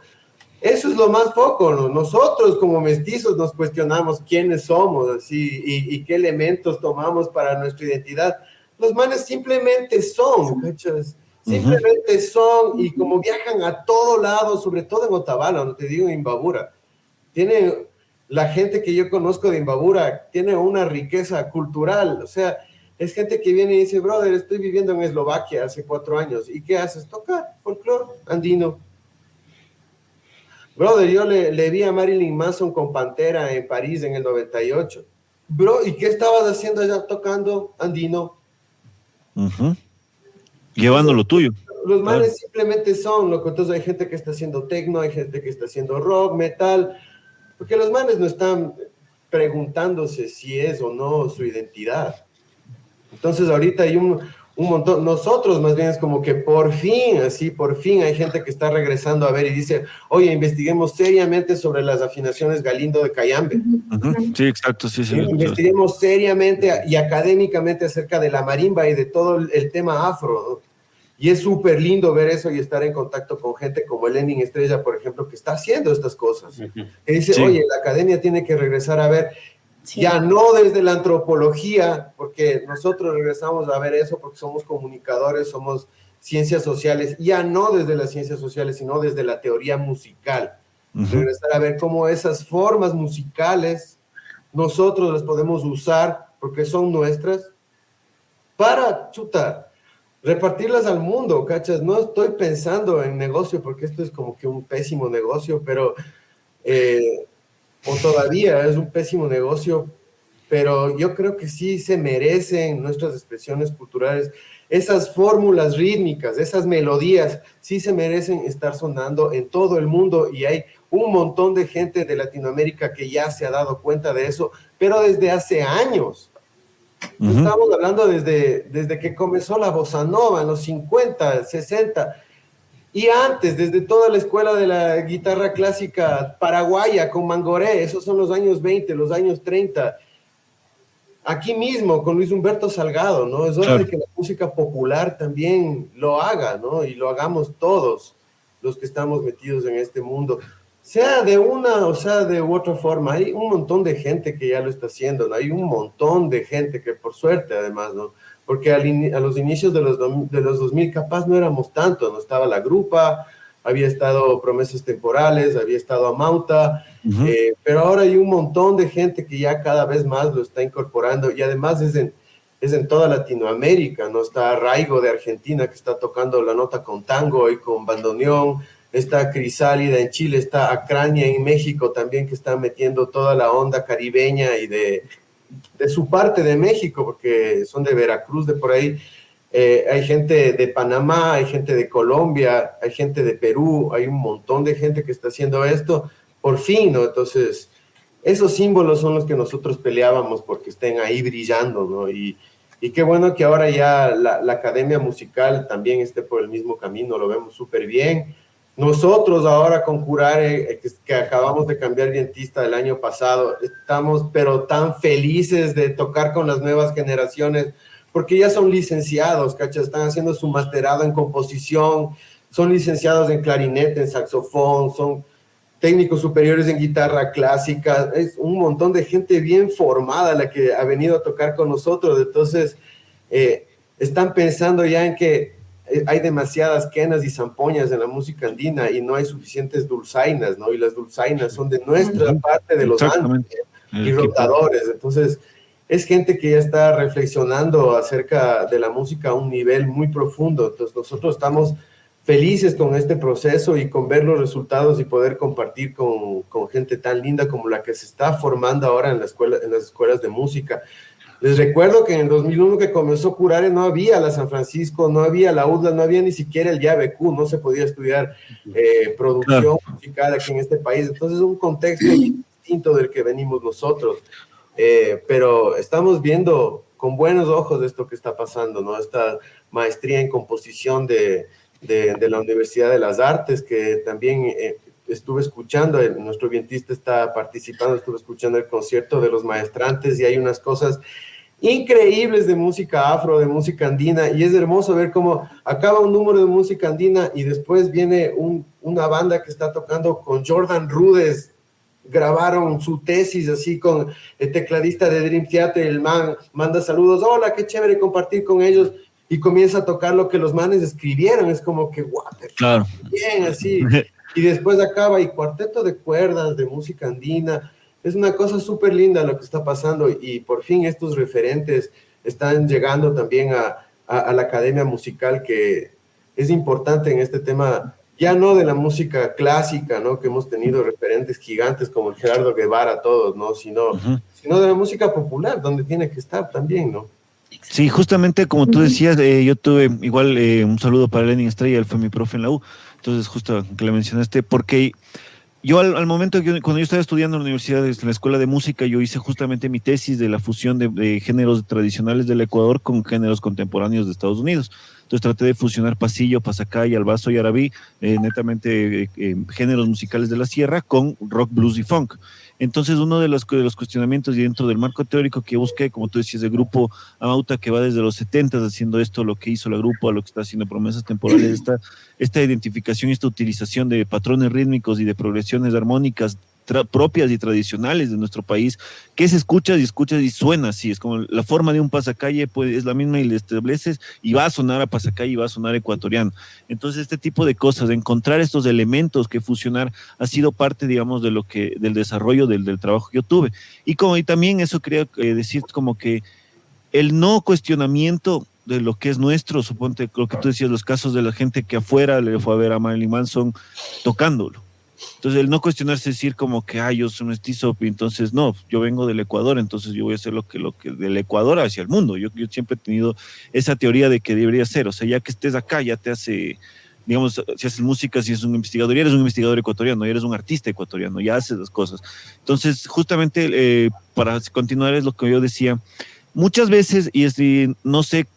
Eso es lo más poco, ¿no? Nosotros como mestizos nos cuestionamos quiénes somos, así, y qué elementos tomamos para nuestra identidad. Los manes simplemente son, ¿cachas? Simplemente son, y como viajan a todo lado, sobre todo en Otavalo, no te digo en Imbabura, la gente que yo conozco de Imbabura tiene una riqueza cultural, o sea, es gente que viene y dice, brother, estoy viviendo en Eslovaquia hace 4 años, ¿y qué haces? Tocar folclore andino. Brother, yo le vi a Marilyn Manson con Pantera en París en el 98. Bro, ¿y qué estabas haciendo allá tocando andino? Llevando lo tuyo. Los manes simplemente son, loco. Entonces hay gente que está haciendo techno, hay gente que está haciendo rock, metal, porque los manes no están preguntándose si es o no su identidad. Entonces ahorita hay un montón, nosotros más bien es como que por fin hay gente que está regresando a ver y dice, oye, investiguemos seriamente sobre las afinaciones Galindo de Cayambe. Sí, exacto, sí. Investiguemos seriamente y académicamente acerca de la marimba y de todo el tema afro, ¿no? Y es súper lindo ver eso y estar en contacto con gente como Lenin Estrella, por ejemplo, que está haciendo estas cosas. Que dice, oye, la academia tiene que regresar a ver, ya no desde la antropología, porque nosotros regresamos a ver eso porque somos comunicadores, somos ciencias sociales, ya no desde las ciencias sociales, sino desde la teoría musical. Regresar a ver cómo esas formas musicales nosotros las podemos usar porque son nuestras para, repartirlas al mundo, ¿cachas? No estoy pensando en negocio porque esto es como que un pésimo negocio, pero o todavía es un pésimo negocio, pero yo creo que sí se merecen nuestras expresiones culturales. Esas fórmulas rítmicas, esas melodías, sí se merecen estar sonando en todo el mundo y hay un montón de gente de Latinoamérica que ya se ha dado cuenta de eso, pero desde hace años. Estamos hablando desde que comenzó la bossa nova en los 50, 60, y antes, desde toda la escuela de la guitarra clásica paraguaya con Mangoré, esos son los años 20, los años 30. Aquí mismo, con Luis Humberto Salgado, ¿no? Es hora de que la música popular también lo haga, ¿no? Y lo hagamos todos los que estamos metidos en este mundo. Sea de una o sea de otra forma, hay un montón de gente que ya lo está haciendo, ¿no? Hay un montón de gente que por suerte además, ¿no? Porque a los inicios de los 2000 capaz no éramos tanto, ¿no? Estaba La Grupa, había estado Promesas Temporales, había estado Amauta, pero ahora hay un montón de gente que ya cada vez más lo está incorporando y además es en toda Latinoamérica, ¿no? Está Raigo de Argentina que está tocando la nota con tango y con bandoneón, está Crisálida en Chile, está Acrania en México también que está metiendo toda la onda caribeña y de su parte de México, porque son de Veracruz, de por ahí. Hay gente de Panamá, hay gente de Colombia, hay gente de Perú, hay un montón de gente que está haciendo esto, por fin, ¿no? Entonces, esos símbolos son los que nosotros peleábamos porque estén ahí brillando, ¿no? Y qué bueno que ahora ya la Academia Musical también esté por el mismo camino, lo vemos súper bien. Nosotros ahora con Curare, que acabamos de cambiar vientista el año pasado, estamos pero tan felices de tocar con las nuevas generaciones, porque ya son licenciados, ¿cachai? Están haciendo su masterado en composición, son licenciados en clarinete, en saxofón, son técnicos superiores en guitarra clásica, es un montón de gente bien formada la que ha venido a tocar con nosotros, entonces están pensando ya en que hay demasiadas quenas y zampoñas en la música andina y no hay suficientes dulzainas, ¿no? Y las dulzainas son de nuestra parte de los Andes y rotadores. Entonces, es gente que ya está reflexionando acerca de la música a un nivel muy profundo. Entonces, nosotros estamos felices con este proceso y con ver los resultados y poder compartir con gente tan linda como la que se está formando ahora en las escuelas de música. Les recuerdo que en el 2001 que comenzó Curare no había la San Francisco, no había la UDLA, no había ni siquiera el YABQ, no se podía estudiar producción musical aquí en este país. Entonces es un contexto distinto del que venimos nosotros. Pero estamos viendo con buenos ojos esto que está pasando, ¿no? Esta maestría en composición de la Universidad de las Artes, que también estuve escuchando, nuestro vientista está participando, estuve escuchando el concierto de los maestrantes y hay unas cosas increíbles de música afro, de música andina, y es hermoso ver cómo acaba un número de música andina y después viene una banda que está tocando con Jordan Rudess, grabaron su tesis así con el tecladista de Dream Theater, el man manda saludos, hola, qué chévere compartir con ellos, y comienza a tocar lo que los manes escribieron, es como que guau, claro, bien así, y después acaba y cuarteto de cuerdas de música andina. Es una cosa súper linda lo que está pasando y por fin estos referentes están llegando también a la academia musical, que es importante en este tema, ya no de la música clásica, ¿no? Que hemos tenido referentes gigantes como el Gerardo Guevara, todos, ¿no? Sino de la música popular, donde tiene que estar también, ¿no? Sí, justamente como tú decías, yo tuve igual un saludo para Lenin Estrella, él fue mi profe en la U, entonces justo que le mencionaste, porque yo al momento que cuando yo estaba estudiando en la universidad, en la escuela de música, yo hice justamente mi tesis de la fusión de géneros tradicionales del Ecuador con géneros contemporáneos de Estados Unidos. Entonces traté de fusionar pasillo, pasacay, albazo y arabí, netamente géneros musicales de la sierra con rock, blues y funk. Entonces uno de los cuestionamientos y dentro del marco teórico que busqué, como tú decías, el grupo Amauta, que va desde los 70 haciendo esto, lo que hizo la grupo, a lo que está haciendo Promesas Temporales, esta identificación, esta utilización de patrones rítmicos y de progresiones armónicas propias y tradicionales de nuestro país, que se escucha y suena así, es como la forma de un pasacalle, pues es la misma y le estableces y va a sonar a pasacalle y va a sonar ecuatoriano. Entonces este tipo de cosas, de encontrar estos elementos que fusionar, ha sido parte, digamos, del desarrollo del trabajo que yo tuve. Y también eso quería decir, como que el no cuestionamiento de lo que es nuestro, suponte lo que tú decías, los casos de la gente que afuera le fue a ver a Marilyn Manson tocándolo. Entonces, el no cuestionarse, decir como que, yo soy mestizo, y entonces no, yo vengo del Ecuador, entonces yo voy a hacer lo que del Ecuador hacia el mundo. Yo siempre he tenido esa teoría de que debería ser, o sea, ya que estés acá, ya te hace, digamos, si haces música, si eres un investigador, ya eres un investigador ecuatoriano, ya eres un artista ecuatoriano, ya haces las cosas. Entonces, justamente, para continuar es lo que yo decía, muchas veces, y no sé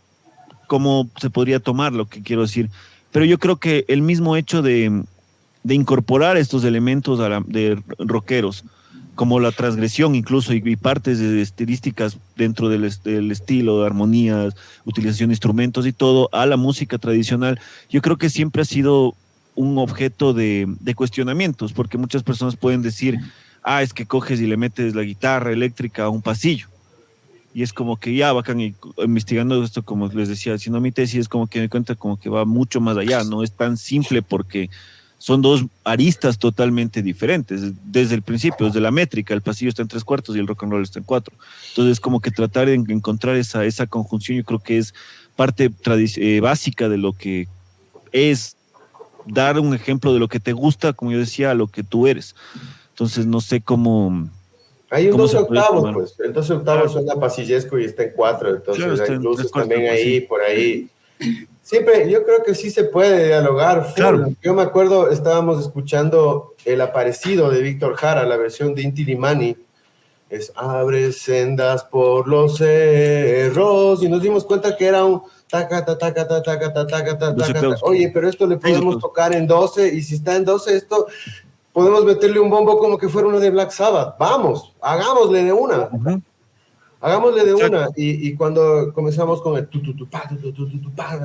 cómo se podría tomar lo que quiero decir, pero yo creo que el mismo hecho de incorporar estos elementos de rockeros, como la transgresión incluso y partes de estilísticas dentro del estilo, de armonías, utilización de instrumentos y todo, a la música tradicional, yo creo que siempre ha sido un objeto de cuestionamientos, porque muchas personas pueden decir, es que coges y le metes la guitarra eléctrica a un pasillo. Y es como que ya bacán, y investigando esto, como les decía, haciendo mi tesis, es como que me cuenta como que va mucho más allá, no es tan simple porque son dos aristas totalmente diferentes, desde el principio, desde la métrica, el pasillo está en 3/4 y el rock and roll está en 4. Entonces, como que tratar de encontrar esa conjunción, yo creo que es parte básica de lo que es dar un ejemplo de lo que te gusta, como yo decía, a lo que tú eres. Entonces, no sé cómo... Hay un ¿Cómo 12 se puede octavos, tomar? pues. El 12 octavos suena pasillesco y está en 4, entonces Claro, está hay en luces 3/4, también pues, ahí, sí. por ahí. Siempre, yo creo que sí se puede dialogar full. Claro. Yo me acuerdo, estábamos escuchando El Aparecido de Víctor Jara, la versión de Inti Illimani. Es abre sendas por los cerros, y nos dimos cuenta que era un taca, ta, taca, ta, taca, ta, taca, ta, 12 taca, ta. octavos. Oye, pero esto le podemos tocar en 12, y si está en 12 esto, podemos meterle un bombo como que fuera uno de Black Sabbath. Vamos, hagámosle de una. Ujú. Hagámosle de Exacto. una, y cuando comenzamos con el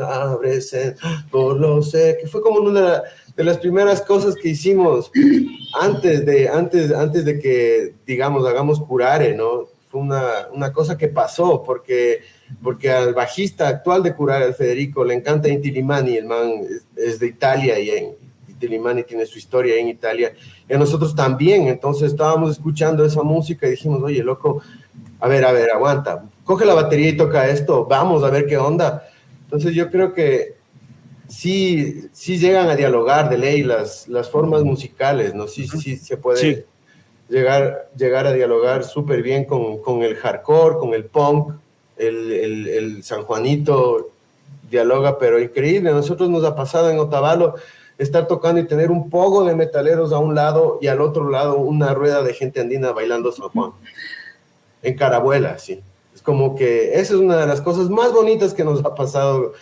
ábrese por lo sé, que fue como una de las primeras cosas que hicimos antes de que, digamos, hagamos Curare, ¿no? Fue una cosa que pasó, porque al bajista actual de Curare, al Federico, le encanta Inti Illimani, el man es de Italia, y Inti Illimani tiene su historia en Italia, y a nosotros también. Entonces estábamos escuchando esa música y dijimos, oye, loco, a ver, aguanta, coge la batería y toca esto, vamos a ver qué onda. Entonces yo creo que sí llegan a dialogar de ley las formas musicales, ¿no? Sí se puede Sí. llegar a dialogar súper bien con el hardcore, con el punk, el San Juanito dialoga, pero increíble. A nosotros nos ha pasado en Otavalo estar tocando y tener un poco de metaleros a un lado y al otro lado una rueda de gente andina bailando San Juan. En Carabuela, sí. Es como que esa es una de las cosas más bonitas que nos ha pasado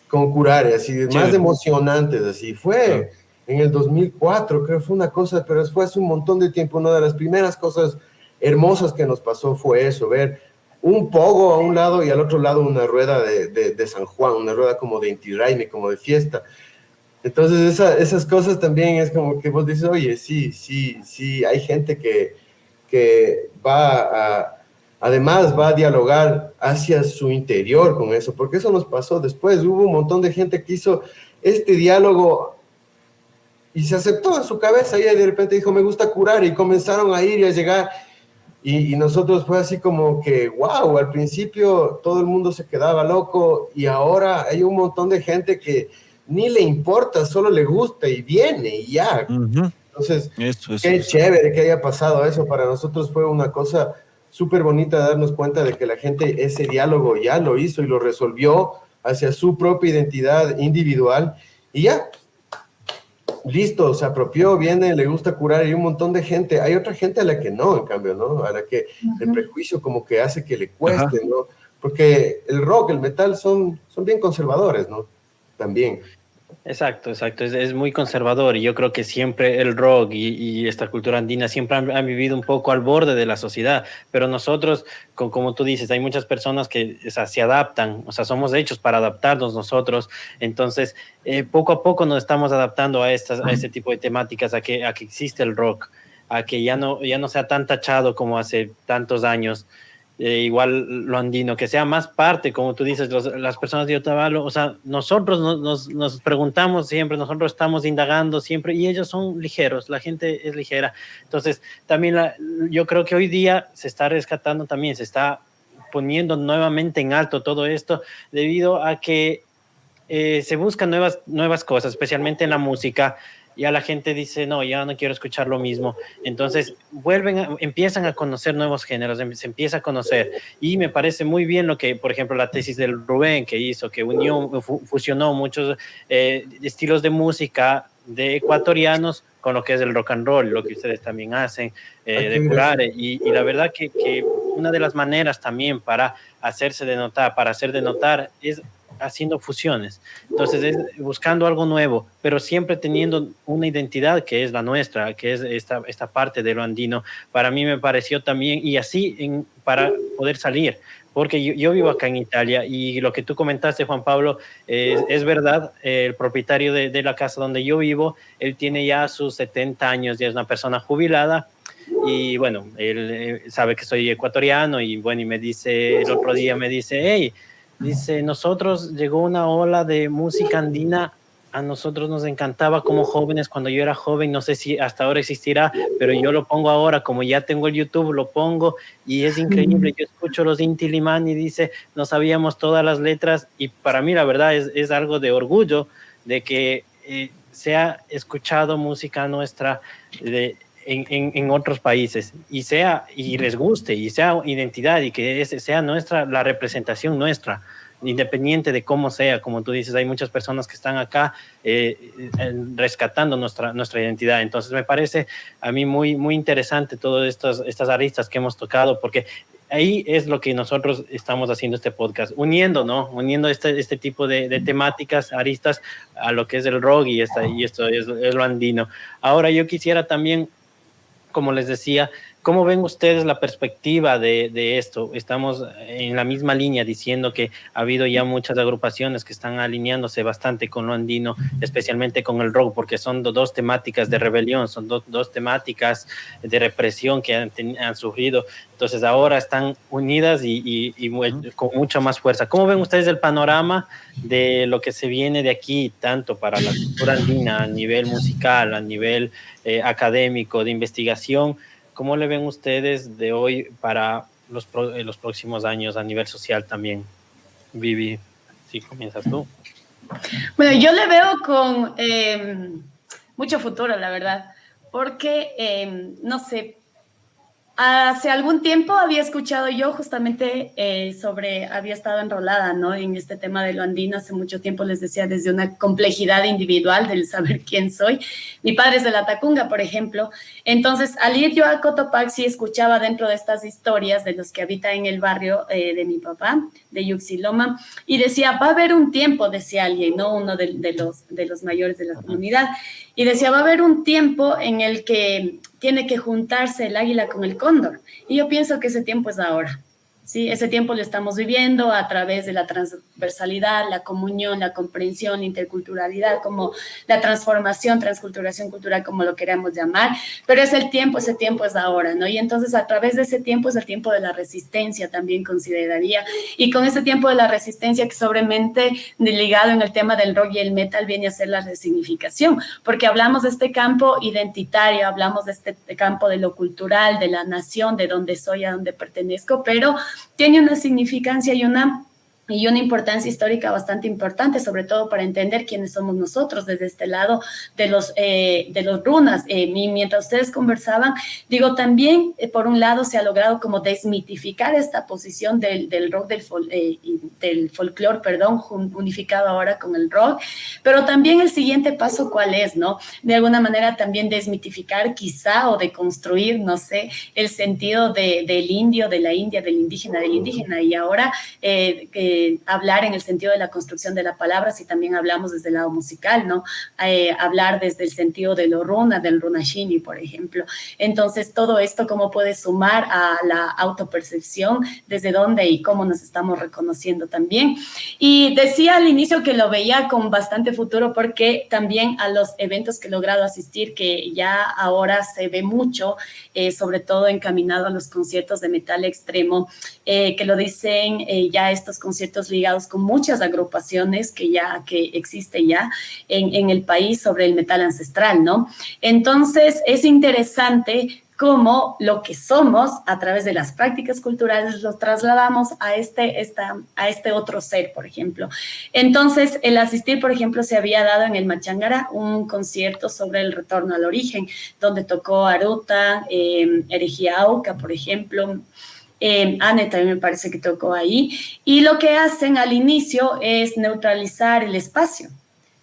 con Curare, así, más emocionantes, así. Fue en el 2004, creo que fue una cosa, pero fue hace un montón de tiempo. Una de las primeras cosas hermosas que nos pasó fue eso, ver un pogo a un lado y al otro lado una rueda de San Juan, una rueda como de Inti Raymi, como de fiesta. Entonces esas cosas también es como que vos dices, oye, sí, hay gente que además va a dialogar hacia su interior con eso, porque eso nos pasó después. Hubo un montón de gente que hizo este diálogo y se aceptó en su cabeza, y de repente dijo, me gusta curar, y comenzaron a ir y a llegar, y nosotros fue así como que, wow, al principio todo el mundo se quedaba loco, y ahora hay un montón de gente que ni le importa, solo le gusta y viene y ya. Uh-huh. Entonces, eso. Qué chévere que haya pasado eso. Para nosotros fue una cosa súper bonita darnos cuenta de que la gente ese diálogo ya lo hizo y lo resolvió hacia su propia identidad individual, y ya, listo, se apropió, viene, le gusta curar. Y un montón de gente, hay otra gente a la que no, en cambio, ¿no? A la que el prejuicio como que hace que le cueste, ¿no? Porque el rock, el metal son bien conservadores, ¿no? También. Exacto, es muy conservador, y yo creo que siempre el rock y esta cultura andina siempre han vivido un poco al borde de la sociedad, pero nosotros, como tú dices, hay muchas personas que, o sea, se adaptan, o sea, somos hechos para adaptarnos nosotros. Entonces poco a poco nos estamos adaptando a este tipo de temáticas, a que existe el rock, a que ya no sea tan tachado como hace tantos años. Igual lo andino, que sea más parte, como tú dices, las personas de Otavalo. O sea, nosotros nos preguntamos siempre, nosotros estamos indagando siempre, y ellos son ligeros, la gente es ligera. Entonces, también yo creo que hoy día se está rescatando también, se está poniendo nuevamente en alto todo esto, debido a que se buscan nuevas cosas, especialmente en la música. ya la gente dice, no, ya no quiero escuchar lo mismo. Entonces empiezan a conocer nuevos géneros, se empieza a conocer. Y me parece muy bien lo que, por ejemplo, la tesis del Rubén que hizo, que fusionó muchos estilos de música de ecuatorianos con lo que es el rock and roll, lo que ustedes también hacen, de curar. Y la verdad que una de las maneras también para hacer de notar, es haciendo fusiones. Entonces es buscando algo nuevo, pero siempre teniendo una identidad que es la nuestra, que es esta parte de lo andino. Para mí me pareció también, y así para poder salir, porque yo vivo acá en Italia y lo que tú comentaste, Juan Pablo, es verdad. El propietario de la casa donde yo vivo, él tiene ya sus 70 años, ya es una persona jubilada. Y bueno, él sabe que soy ecuatoriano y bueno, y me dice, el otro día me dice, hey, dice, nosotros llegó una ola de música andina, a nosotros nos encantaba como jóvenes cuando yo era joven, no sé si hasta ahora existirá, pero yo lo pongo ahora, como ya tengo el YouTube, lo pongo y es increíble. Yo escucho los Inti Illimani y dice, no sabíamos todas las letras, y para mí la verdad es algo de orgullo de que se ha escuchado música nuestra en otros países y les guste y sea identidad y que sea nuestra, la representación nuestra, independiente de cómo sea. Como tú dices, hay muchas personas que están acá rescatando nuestra identidad. Entonces me parece a mí muy, muy interesante todas estas aristas que hemos tocado, porque ahí es lo que nosotros estamos haciendo este podcast, uniendo este tipo de temáticas, aristas, a lo que es el rock y esto es lo andino. Ahora yo quisiera también, como les decía, ¿cómo ven ustedes la perspectiva de esto? Estamos en la misma línea diciendo que ha habido ya muchas agrupaciones que están alineándose bastante con lo andino, especialmente con el rock, porque son dos temáticas de rebelión, son dos temáticas de represión que han sufrido. Entonces ahora están unidas y con mucha más fuerza. ¿Cómo ven ustedes el panorama de lo que se viene de aquí, tanto para la cultura andina a nivel musical, a nivel académico, de investigación? ¿Cómo le ven ustedes de hoy para los próximos años a nivel social también? Vivi, si comienzas tú. Bueno, yo le veo con mucho futuro, la verdad, porque, no sé, hace algún tiempo había escuchado yo justamente había estado enrolada, ¿no?, en este tema de lo andino. Hace mucho tiempo, les decía, desde una complejidad individual del saber quién soy. Mi padre es de la Tacunga, por ejemplo. Entonces, al ir yo a Cotopaxi, escuchaba dentro de estas historias de los que habitan en el barrio de mi papá, de Yuxiloma, y decía, va a haber un tiempo, decía alguien, ¿no?, uno de los mayores de la comunidad, y decía, va a haber un tiempo en el que tiene que juntarse el águila con el cóndor. Y yo pienso que ese tiempo es ahora. ¿Sí? Ese tiempo lo estamos viviendo a través de la transversalidad, la comunión, la comprensión, la interculturalidad, como la transculturación cultural, como lo queramos llamar, pero ese tiempo es ahora, ¿no? Y entonces a través de ese tiempo es el tiempo de la resistencia, también consideraría, y con ese tiempo de la resistencia que sobremente ligado en el tema del rock y el metal viene a ser la resignificación, porque hablamos de este campo identitario, hablamos de este campo de lo cultural, de la nación, de dónde soy, a dónde pertenezco, pero tiene una significancia y una importancia histórica bastante importante, sobre todo para entender quiénes somos nosotros desde este lado de los runas. Y mientras ustedes conversaban, digo, también por un lado se ha logrado como desmitificar esta posición del rock, del folclore, unificado ahora con el rock, pero también el siguiente paso, ¿cuál es, no? De alguna manera también desmitificar quizá o deconstruir, no sé, el sentido del indio, de la India, del indígena, y ahora hablar en el sentido de la construcción de la palabra, si también hablamos desde el lado musical, ¿no? Hablar desde el sentido de lo runa, del runashini, por ejemplo. Entonces, todo esto, ¿cómo puede sumar a la autopercepción? ¿Desde dónde y cómo nos estamos reconociendo también? Y decía al inicio que lo veía con bastante futuro, porque también a los eventos que he logrado asistir, que ya ahora se ve mucho, sobre todo encaminado a los conciertos de metal extremo, que lo dicen ya estos conciertos ligados con muchas agrupaciones que existen ya en el país sobre el metal ancestral, ¿no? Entonces, es interesante cómo lo que somos a través de las prácticas culturales lo trasladamos a este otro ser, por ejemplo. Entonces, el asistir, por ejemplo, se había dado en el Machangara un concierto sobre el retorno al origen, donde tocó Aruta, Herejía Auca, por ejemplo. Anne también me parece que tocó ahí. Y lo que hacen al inicio es neutralizar el espacio.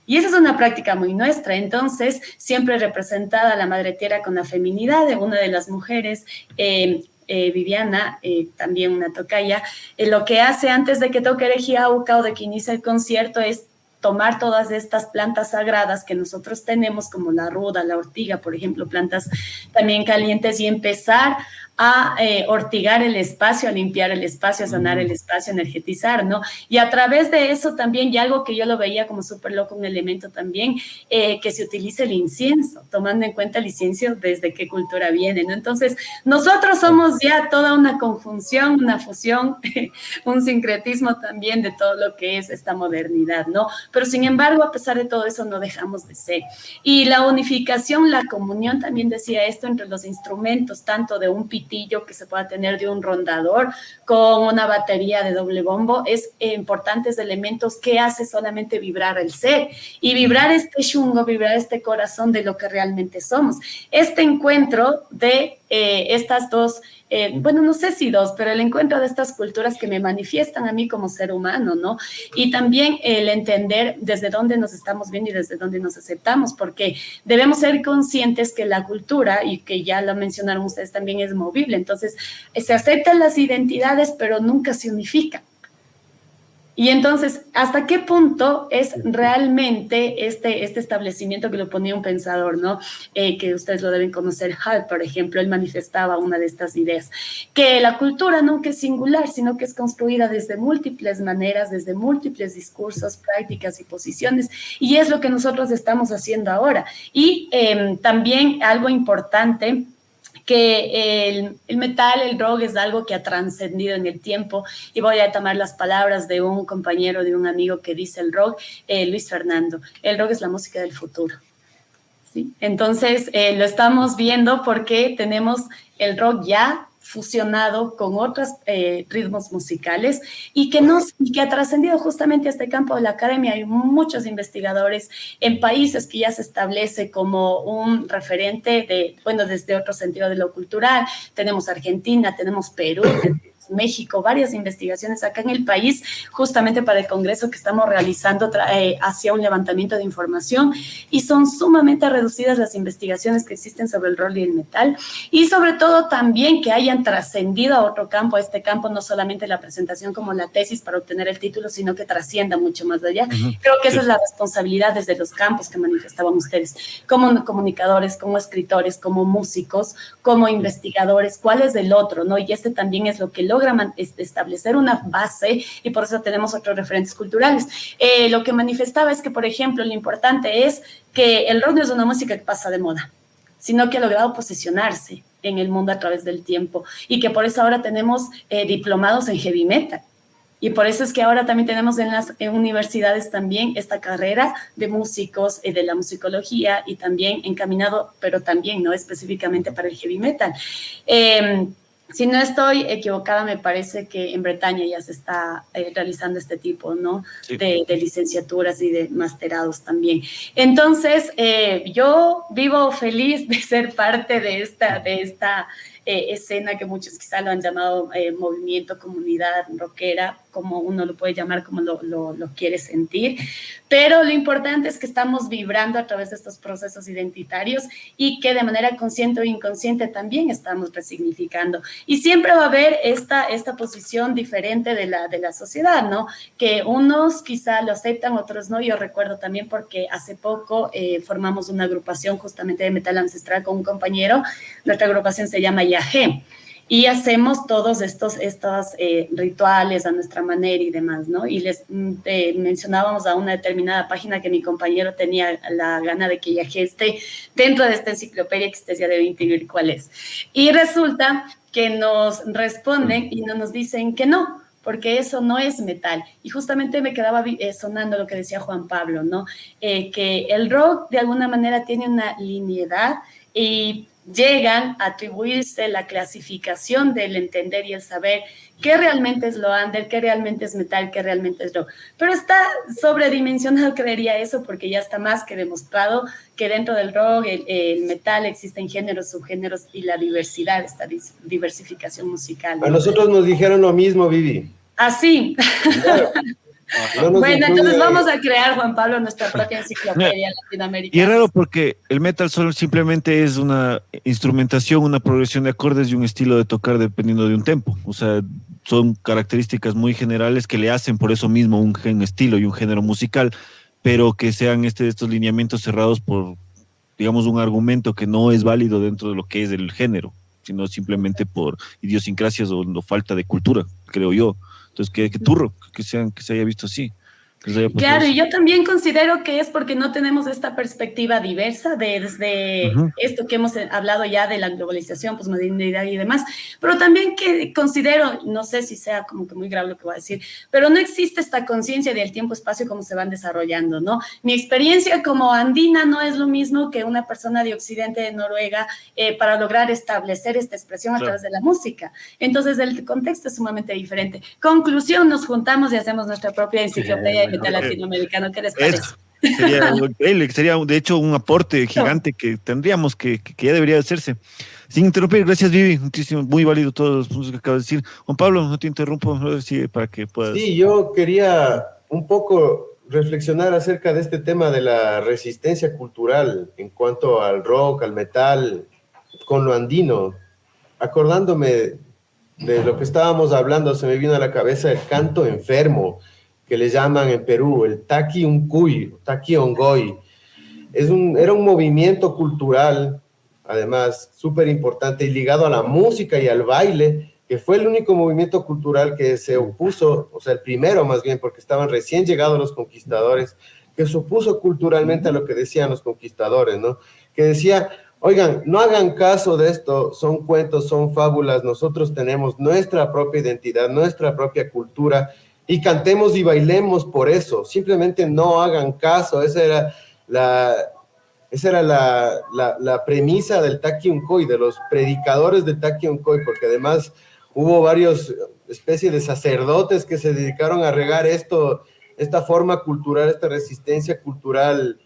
Y esa es una práctica muy nuestra. Entonces, siempre representada la Madre Tierra con la feminidad de una de las mujeres, Viviana, también una tocaya, lo que hace antes de que toque Herejía Auca o de que inicie el concierto es tomar todas estas plantas sagradas que nosotros tenemos, como la ruda, la ortiga, por ejemplo, plantas también calientes, y empezar a ortigar el espacio, a limpiar el espacio, a sanar el espacio, a energetizar, ¿no? Y a través de eso también, y algo que yo lo veía como súper loco, un elemento también, que se utilice el incienso, tomando en cuenta el incienso desde qué cultura viene, ¿no? Entonces, nosotros somos ya toda una conjunción, una fusión, un sincretismo también de todo lo que es esta modernidad, ¿no? Pero sin embargo, a pesar de todo eso, no dejamos de ser. Y la unificación, la comunión, también decía esto, entre los instrumentos, tanto de un pitillo que se pueda tener de un rondador con una batería de doble bombo, es importantes elementos que hace solamente vibrar el ser y vibrar este shungo, vibrar este corazón de lo que realmente somos. Este encuentro de estas dos, bueno, no sé si dos, pero el encuentro de estas culturas que me manifiestan a mí como ser humano, ¿no? Y también el entender desde dónde nos estamos viendo y desde dónde nos aceptamos, porque debemos ser conscientes que la cultura, y que ya lo mencionaron ustedes también, es movible. Entonces, se aceptan las identidades, pero nunca se unifican. Y entonces, ¿hasta qué punto es realmente este establecimiento que lo ponía un pensador, ¿no? Que ustedes lo deben conocer, Hall, por ejemplo, él manifestaba una de estas ideas, que la cultura nunca es singular, sino que es construida desde múltiples maneras, desde múltiples discursos, prácticas y posiciones, y es lo que nosotros estamos haciendo ahora. Y también algo importante, que el metal, el rock es algo que ha trascendido en el tiempo, y voy a tomar las palabras de un compañero, de un amigo que dice el rock, Luis Fernando, el rock es la música del futuro. ¿Sí? Entonces, lo estamos viendo porque tenemos el rock ya fusionado con otros ritmos musicales y que ha trascendido justamente a este campo de la academia. Hay muchos investigadores en países que ya se establece como un referente desde otro sentido de lo cultural. Tenemos Argentina, tenemos Perú, México, varias investigaciones acá en el país, justamente para el congreso que estamos realizando hacia un levantamiento de información, y son sumamente reducidas las investigaciones que existen sobre el rock y el metal, y sobre todo también que hayan trascendido a otro campo, a este campo, no solamente la presentación como la tesis para obtener el título, sino que trascienda mucho más allá. Creo que esa es la responsabilidad desde los campos que manifestaban ustedes, como comunicadores, como escritores, como músicos, como investigadores, cuál es el otro, ¿no? Y este también es lo que logra establecer una base, y por eso tenemos otros referentes culturales. Lo que manifestaba es que, por ejemplo, lo importante es que el rock no es una música que pasa de moda, sino que ha logrado posicionarse en el mundo a través del tiempo, y que por eso ahora tenemos diplomados en heavy metal. Y por eso es que ahora también tenemos en las universidades también esta carrera de músicos, de la musicología, y también encaminado, pero también no específicamente para el heavy metal. Si no estoy equivocada, me parece que en Bretaña ya se está realizando este tipo, ¿no? Sí. De licenciaturas y de masterados también. Entonces, yo vivo feliz de ser parte de esta escena que muchos quizá lo han llamado movimiento, comunidad rockera, como uno lo puede llamar, como lo quiere sentir, pero lo importante es que estamos vibrando a través de estos procesos identitarios, y que de manera consciente o inconsciente también estamos resignificando, y siempre va a haber esta posición diferente de la sociedad, ¿no? Que unos quizá lo aceptan, otros no. Yo recuerdo también porque hace poco formamos una agrupación justamente de metal ancestral con un compañero. Nuestra agrupación se llama Yajé, y hacemos todos estos rituales a nuestra manera y demás, ¿no? Y les mencionábamos a una determinada página que mi compañero tenía la gana de que Yajé esté dentro de esta enciclopedia, que ustedes ya deben intuir cuál es. Y resulta que nos responden y no nos dicen que no, porque eso no es metal. Y justamente me quedaba sonando lo que decía Juan Pablo, ¿no? Que el rock de alguna manera tiene una linealidad, y llegan a atribuirse la clasificación del entender y el saber qué realmente es lo under, qué realmente es metal, qué realmente es rock. Pero está sobredimensionado, creería eso, porque ya está más que demostrado que dentro del rock, el metal, existen géneros, subgéneros y la diversidad, esta diversificación musical, ¿no? A nosotros nos dijeron lo mismo, Vivi. Así. Claro. No bueno, entonces vamos a crear, Juan Pablo, nuestra propia enciclopedia latinoamericana. Y es raro porque el metal solo simplemente es una instrumentación, una progresión de acordes y un estilo de tocar dependiendo de un tempo. O sea, son características muy generales que le hacen por eso mismo un estilo y un género musical, pero que sean estos lineamientos cerrados por, digamos, un argumento que no es válido dentro de lo que es el género, sino simplemente por idiosincrasias o falta de cultura, creo yo. Entonces, que turro que se haya visto así. Claro, y yo también considero que es porque no tenemos esta perspectiva diversa desde esto que hemos hablado ya de la globalización, posmodernidad y demás, pero también que considero, no sé si sea como que muy grave lo que voy a decir, pero no existe esta conciencia del tiempo-espacio como se van desarrollando, ¿no? Mi experiencia como andina no es lo mismo que una persona de Occidente, de Noruega, para lograr establecer esta expresión a través de la música. Entonces, el contexto es sumamente diferente. Conclusión, nos juntamos y hacemos nuestra propia enciclopedia de latinoamericano, ¿qué les parece? Sería increíble, sería de hecho un aporte gigante que tendríamos que ya debería hacerse. Sin interrumpir, gracias Vivi, muchísimo, muy válido todos los puntos que acabas de decir. Juan Pablo, no te interrumpo, para que puedas. Sí, yo quería un poco reflexionar acerca de este tema de la resistencia cultural en cuanto al rock, al metal, con lo andino. Acordándome de lo que estábamos hablando, se me vino a la cabeza el canto enfermo, que le llaman en Perú el Taqui Uncuy, Taqui Ongoy. Era un movimiento cultural, además, súper importante y ligado a la música y al baile, que fue el único movimiento cultural que se opuso, o sea, el primero más bien, porque estaban recién llegados los conquistadores, que se opuso culturalmente a lo que decían los conquistadores, ¿no? Que decía, oigan, no hagan caso de esto, son cuentos, son fábulas, nosotros tenemos nuestra propia identidad, nuestra propia cultura, y cantemos y bailemos por eso, simplemente no hagan caso. Esa era la premisa del Taqui Uncoy, de los predicadores del Taqui Uncoy, porque además hubo varios especies de sacerdotes que se dedicaron a regar esta forma cultural, esta resistencia cultural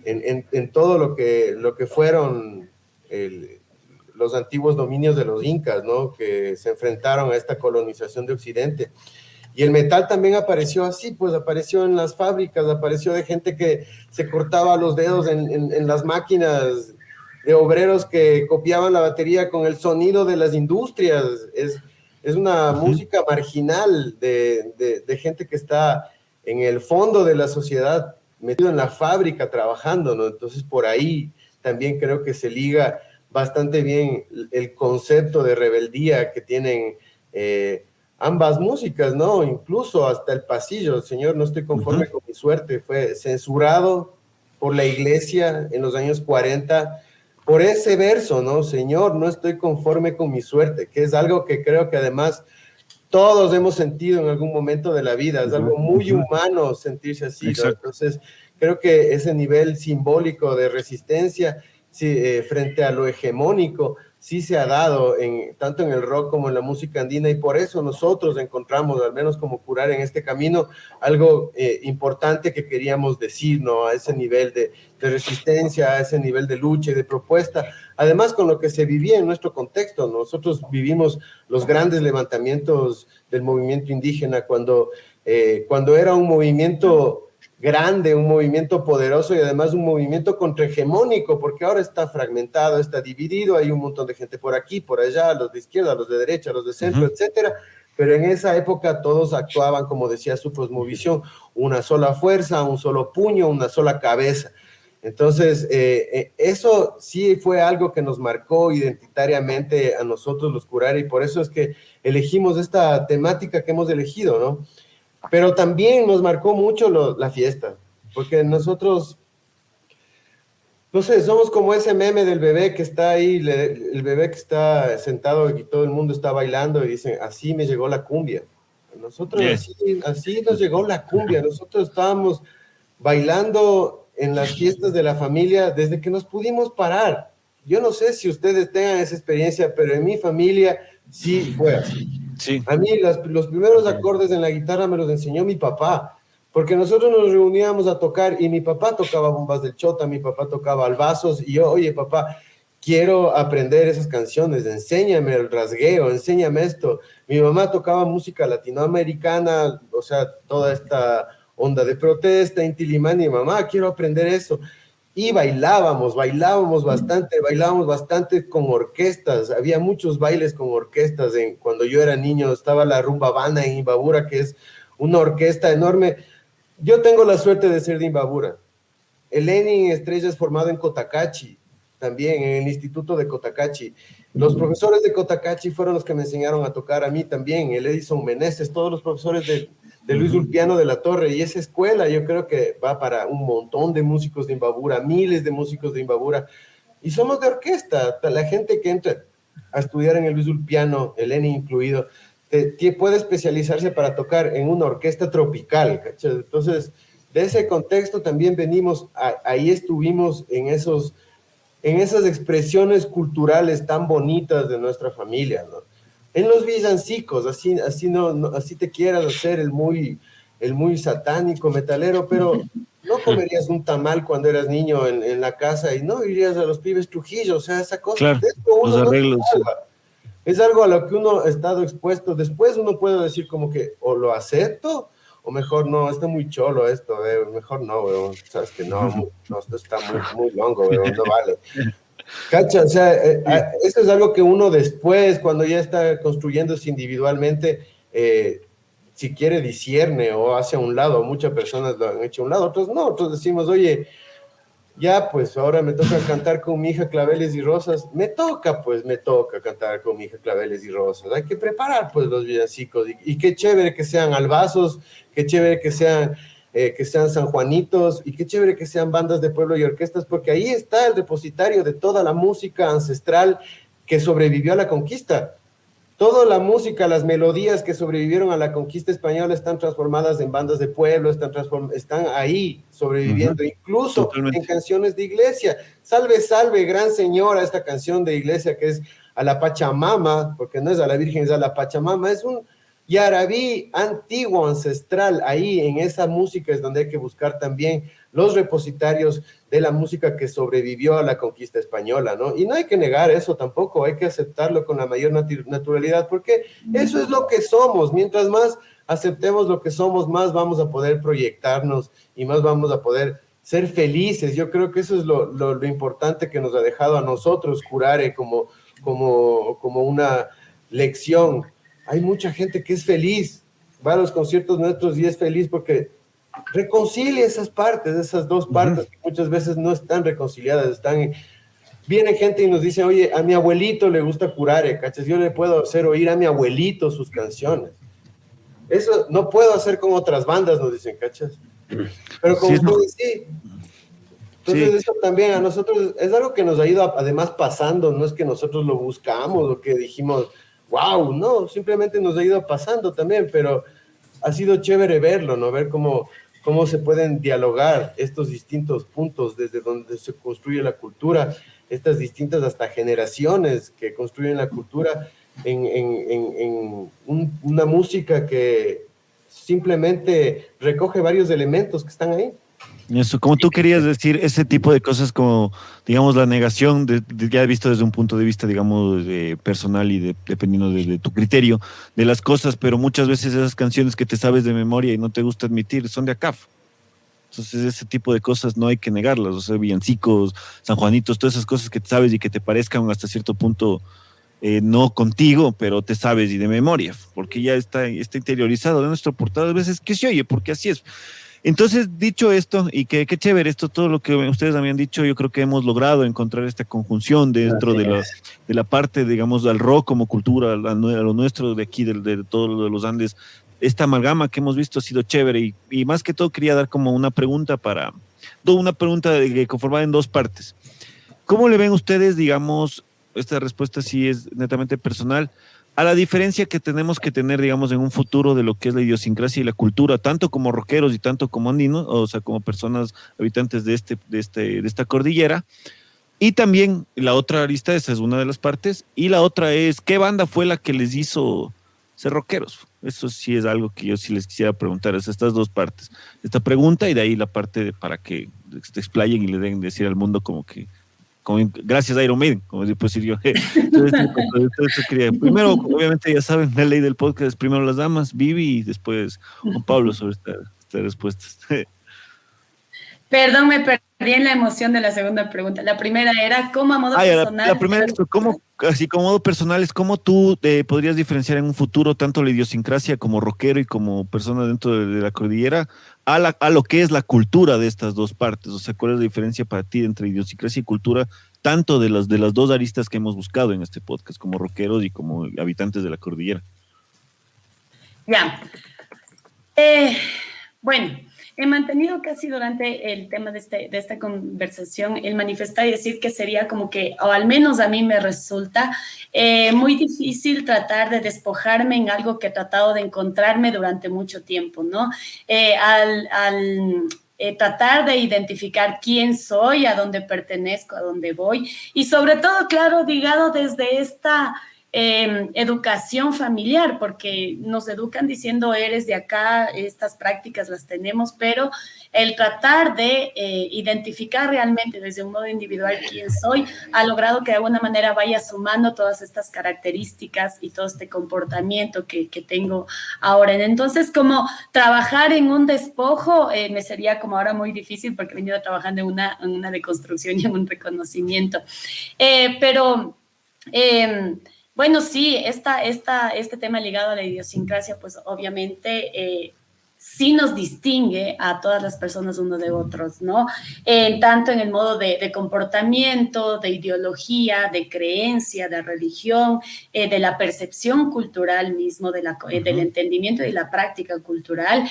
en todo lo que fueron los antiguos dominios de los incas, ¿no? Que se enfrentaron a esta colonización de Occidente. Y el metal también apareció así, pues apareció en las fábricas, apareció de gente que se cortaba los dedos en las máquinas, de obreros que copiaban la batería con el sonido de las industrias. Es una música marginal de gente que está en el fondo de la sociedad, metido en la fábrica trabajando, ¿no? Entonces por ahí también creo que se liga bastante bien el concepto de rebeldía que tienen ambas músicas, ¿no? Incluso hasta el pasillo, Señor, no estoy conforme con mi suerte, fue censurado por la iglesia en los años 40 por ese verso, ¿no? Señor, no estoy conforme con mi suerte, que es algo que creo que además todos hemos sentido en algún momento de la vida, es algo muy humano sentirse así, ¿no? Entonces creo que ese nivel simbólico de resistencia frente a lo hegemónico sí se ha dado tanto en el rock como en la música andina, y por eso nosotros encontramos, al menos como Curar en este camino, algo importante que queríamos decir, ¿no? A ese nivel de resistencia, a ese nivel de lucha y de propuesta, además con lo que se vivía en nuestro contexto. Nosotros vivimos los grandes levantamientos del movimiento indígena cuando era un movimiento grande, un movimiento poderoso y además un movimiento contrahegemónico, porque ahora está fragmentado, está dividido, hay un montón de gente por aquí, por allá, los de izquierda, los de derecha, los de centro, etcétera, pero en esa época todos actuaban, como decía su cosmovisión, una sola fuerza, un solo puño, una sola cabeza. Entonces, eso sí fue algo que nos marcó identitariamente a nosotros los Curare, y por eso es que elegimos esta temática que hemos elegido, ¿no? Pero también nos marcó mucho la fiesta, porque nosotros, no sé, somos como ese meme del bebé que está ahí, el bebé que está sentado y todo el mundo está bailando y dicen, así me llegó la cumbia. Nosotros así nos llegó la cumbia, nosotros estábamos bailando en las fiestas de la familia desde que nos pudimos parar. yo no sé si ustedes tengan esa experiencia, pero en mi familia sí fue así. Sí. A mí los primeros acordes en la guitarra me los enseñó mi papá, porque nosotros nos reuníamos a tocar y mi papá tocaba bombas del chota, mi papá tocaba albazos y yo, oye papá, quiero aprender esas canciones, enséñame el rasgueo, enséñame esto. Mi mamá tocaba música latinoamericana, o sea, toda esta onda de protesta, Inti Illimani, mamá, quiero aprender eso. Y bailábamos bastante con orquestas, había muchos bailes con orquestas. Cuando yo era niño estaba la Rumba Banda en Imbabura, que es una orquesta enorme. Yo tengo la suerte de ser de Imbabura. El Lenin Estrella es formado en Cotacachi, también en el Instituto de Cotacachi. Los profesores de Cotacachi fueron los que me enseñaron a tocar a mí también, el Edison Meneses, todos los profesores de Luis Ulpiano de la Torre, y esa escuela yo creo que va para un montón de músicos de Imbabura, miles de músicos de Imbabura, y somos de orquesta. La gente que entra a estudiar en el Luis Ulpiano, el ENI incluido, puede especializarse para tocar en una orquesta tropical, ¿cachai? Entonces, de ese contexto también venimos, ahí estuvimos en esas expresiones culturales tan bonitas de nuestra familia, ¿no? En los villancicos, así te quieras hacer el muy satánico, metalero, pero no comerías un tamal cuando eras niño en la casa y no irías a los pibes Trujillo, o sea, esa cosa. Claro, de esto uno los arreglos. Es algo a lo que uno ha estado expuesto. Después uno puede decir como que o lo acepto o mejor no, está muy cholo esto, mejor no, weón, sabes que no, esto está muy longo, weón, no vale. Cacha, o sea, eso es algo que uno después, cuando ya está construyéndose individualmente, si quiere discierne o hace a un lado. Muchas personas lo han hecho a un lado, otros no, otros decimos, oye, ya pues ahora me toca cantar con mi hija Claveles y Rosas, me toca cantar con mi hija Claveles y Rosas, hay que preparar pues los villancicos, y qué chévere que sean albazos, qué chévere que sean San Juanitos, y qué chévere que sean bandas de pueblo y orquestas, porque ahí está el depositario de toda la música ancestral que sobrevivió a la conquista. Toda la música, las melodías que sobrevivieron a la conquista española están transformadas en bandas de pueblo, están ahí sobreviviendo, incluso totalmente. En canciones de iglesia. Salve, salve, gran señora, esta canción de iglesia que es a la Pachamama, porque no es a la Virgen, es a la Pachamama, es un yarabí antiguo, ancestral. Ahí en esa música es donde hay que buscar también los repositarios de la música que sobrevivió a la conquista española, ¿no? Y no hay que negar eso tampoco, hay que aceptarlo con la mayor naturalidad, porque eso es lo que somos. Mientras más aceptemos lo que somos, más vamos a poder proyectarnos y más vamos a poder ser felices. Yo creo que eso es lo importante que nos ha dejado a nosotros Curare como una lección. Hay mucha gente que es feliz, va a los conciertos nuestros y es feliz porque reconcilia esas partes, esas dos partes que muchas veces no están reconciliadas, viene gente y nos dice, oye, a mi abuelito le gusta Curare, ¿cachas? Yo le puedo hacer oír a mi abuelito sus canciones. Eso no puedo hacer con otras bandas, nos dicen, ¿cachas? Pero como ustedes sí. Entonces eso también a nosotros es algo que nos ha ido además pasando, no es que nosotros lo buscamos o que dijimos, wow, no, simplemente nos ha ido pasando también, pero ha sido chévere verlo, ¿no? Ver cómo se pueden dialogar estos distintos puntos desde donde se construye la cultura, estas distintas hasta generaciones que construyen la cultura en una música que simplemente recoge varios elementos que están ahí. Eso, como tú querías decir, ese tipo de cosas como, digamos, la negación, ya visto desde un punto de vista, digamos, personal y dependiendo de tu criterio de las cosas, pero muchas veces esas canciones que te sabes de memoria y no te gusta admitir son de ACAF. Entonces ese tipo de cosas no hay que negarlas, o sea, villancicos, San Juanitos, todas esas cosas que te sabes y que te parezcan hasta cierto punto no contigo, pero te sabes y de memoria, porque ya está interiorizado de nuestro portado, a veces que se oye, porque así es. Entonces, dicho esto, y qué chévere esto, todo lo que ustedes habían dicho, yo creo que hemos logrado encontrar esta conjunción dentro de la parte, digamos, del rock como cultura, a lo nuestro de aquí, de todos los Andes. Esta amalgama que hemos visto ha sido chévere y más que todo quería dar como una pregunta conformada en dos partes. ¿Cómo le ven ustedes, digamos, esta respuesta sí es netamente personal, a la diferencia que tenemos que tener, digamos, en un futuro de lo que es la idiosincrasia y la cultura, tanto como rockeros y tanto como andinos, o sea, como personas habitantes de esta cordillera, Y también la otra arista, esa es una de las partes, y la otra es, ¿qué banda fue la que les hizo ser rockeros? Eso sí es algo que yo sí les quisiera preguntar, es estas dos partes. Esta pregunta y de ahí la parte para que se explayen y le den decir al mundo como gracias a Iron Maiden, como puedo decir yo. Primero, obviamente ya saben, la ley del podcast es primero las damas, Vivi, y después Juan Pablo sobre estas respuestas. Perdón, me perdí en la emoción de la segunda pregunta. La primera era, ¿cómo a modo personal? La primera es, así como modo personal, es cómo tú podrías diferenciar en un futuro tanto la idiosincrasia como rockero y como persona dentro de la cordillera a lo que es la cultura de estas dos partes. O sea, ¿cuál es la diferencia para ti entre idiosincrasia y cultura, tanto de las dos aristas que hemos buscado en este podcast, como rockeros y como habitantes de la cordillera? Ya. Bueno, he mantenido casi durante el tema de esta conversación el manifestar y decir que sería como que, o al menos a mí me resulta muy difícil tratar de despojarme en algo que he tratado de encontrarme durante mucho tiempo, ¿no? Tratar de identificar quién soy, a dónde pertenezco, a dónde voy, y sobre todo, claro, ligado desde esta educación familiar, porque nos educan diciendo eres de acá, estas prácticas las tenemos, pero el tratar de identificar realmente desde un modo individual quién soy, ha logrado que de alguna manera vaya sumando todas estas características y todo este comportamiento que tengo ahora. Entonces, como trabajar en un despojo me sería como ahora muy difícil porque he venido trabajando en una deconstrucción y en un reconocimiento. Bueno, sí, este tema ligado a la idiosincrasia, pues obviamente sí nos distingue a todas las personas uno de otros, ¿no? Tanto en el modo de comportamiento, de ideología, de creencia, de religión, de la percepción cultural mismo, del entendimiento y la práctica cultural.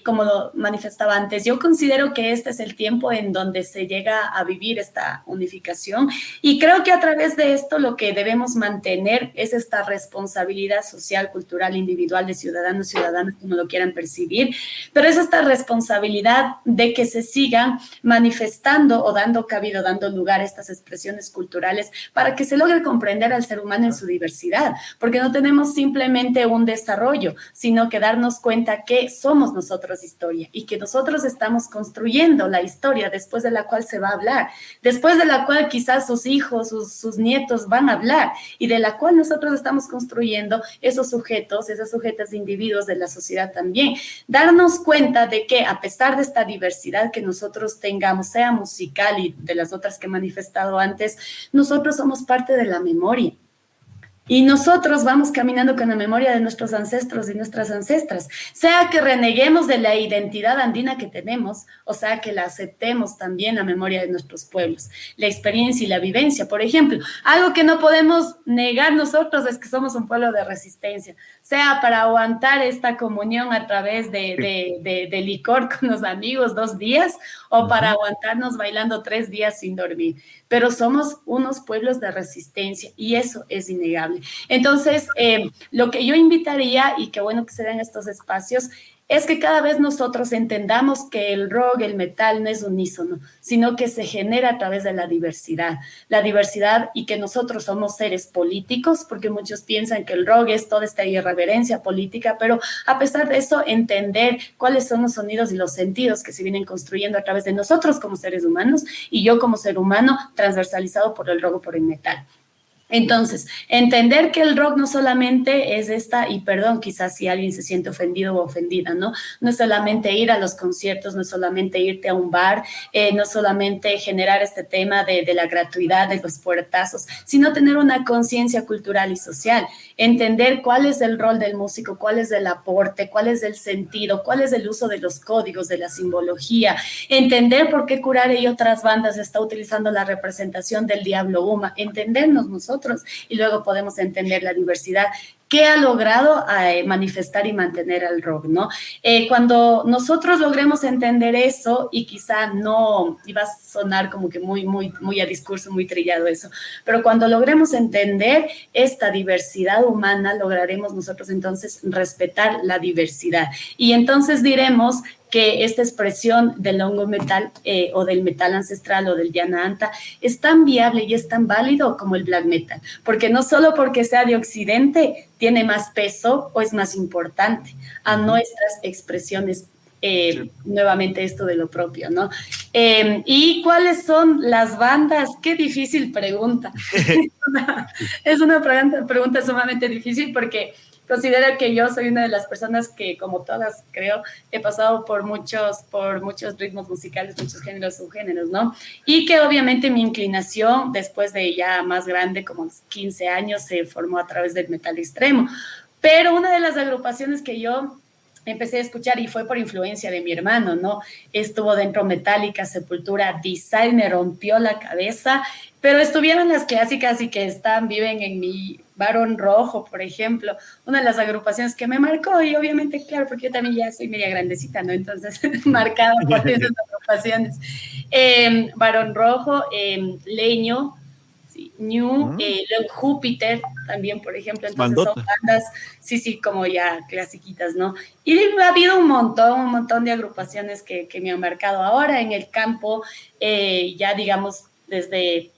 Como lo manifestaba antes, yo considero que este es el tiempo en donde se llega a vivir esta unificación y creo que a través de esto lo que debemos mantener es esta responsabilidad social, cultural, individual de ciudadanos, como lo quieran percibir, pero es esta responsabilidad de que se sigan manifestando o dando cabida, dando lugar a estas expresiones culturales para que se logre comprender al ser humano en su diversidad, porque no tenemos simplemente un desarrollo, sino que darnos cuenta que somos nosotros historia y que nosotros estamos construyendo la historia después de la cual se va a hablar, después de la cual quizás sus hijos, sus nietos van a hablar y de la cual nosotros estamos construyendo esos sujetos, esas sujetas de individuos de la sociedad también. Darnos cuenta de que a pesar de esta diversidad que nosotros tengamos, sea musical y de las otras que he manifestado antes, nosotros somos parte de la memoria. Y nosotros vamos caminando con la memoria de nuestros ancestros y nuestras ancestras, sea que reneguemos de la identidad andina que tenemos, o sea que la aceptemos también la memoria de nuestros pueblos, la experiencia y la vivencia. Por ejemplo, algo que no podemos negar nosotros es que somos un pueblo de resistencia, sea para aguantar esta comunión a través de licor con los amigos 2 días o para aguantarnos bailando 3 días sin dormir. Pero somos unos pueblos de resistencia y eso es innegable. Entonces, lo que yo invitaría, y qué bueno que se den estos espacios, es que cada vez nosotros entendamos que el rock, el metal no es unísono, sino que se genera a través de la diversidad y que nosotros somos seres políticos, porque muchos piensan que el rock es toda esta irreverencia política, pero a pesar de eso, entender cuáles son los sonidos y los sentidos que se vienen construyendo a través de nosotros como seres humanos y yo como ser humano transversalizado por el rock o por el metal. Entonces, entender que el rock no solamente es y perdón, quizás si alguien se siente ofendido o ofendida, ¿no? No es solamente ir a los conciertos, no es solamente irte a un bar, no es solamente generar este tema de la gratuidad, de los puertazos, sino tener una conciencia cultural y social, entender cuál es el rol del músico, cuál es el aporte, cuál es el sentido, cuál es el uso de los códigos, de la simbología, entender por qué Curare y otras bandas está utilizando la representación del Diablo Uma, entendernos nosotros y luego podemos entender la diversidad que ha logrado manifestar y mantener al rock, ¿no? Cuando nosotros logremos entender eso, y quizá no, iba a sonar como que muy a discurso, muy trillado eso, pero cuando logremos entender esta diversidad humana, lograremos nosotros entonces respetar la diversidad. Y entonces diremos que esta expresión del hongo metal o del metal ancestral o del Llana Anta es tan viable y es tan válido como el black metal, porque no solo porque sea de Occidente tiene más peso o es más importante a nuestras expresiones. Nuevamente esto de lo propio, ¿no? ¿Y cuáles son las bandas? Qué difícil pregunta. Es una pregunta sumamente difícil porque considero que yo soy una de las personas que, como todas, creo, he pasado por muchos ritmos musicales, muchos géneros, subgéneros, ¿no? Y que obviamente mi inclinación, después de ya más grande, como 15 años, se formó a través del metal extremo. Pero una de las agrupaciones que yo empecé a escuchar y fue por influencia de mi hermano, ¿no? Estuvo dentro Metallica, Sepultura, Design, me rompió la cabeza, pero estuvieron las clásicas y que viven en mi Barón Rojo, por ejemplo, una de las agrupaciones que me marcó y obviamente, claro, porque yo también ya soy media grandecita, ¿no? Entonces, marcada por esas agrupaciones. Barón Rojo, Leño, New, luego Júpiter también, por ejemplo, entonces Bandota. son bandas, sí, como ya clasiquitas, ¿no? Y ha habido un montón de agrupaciones que me han marcado ahora en el campo, ya digamos, desde...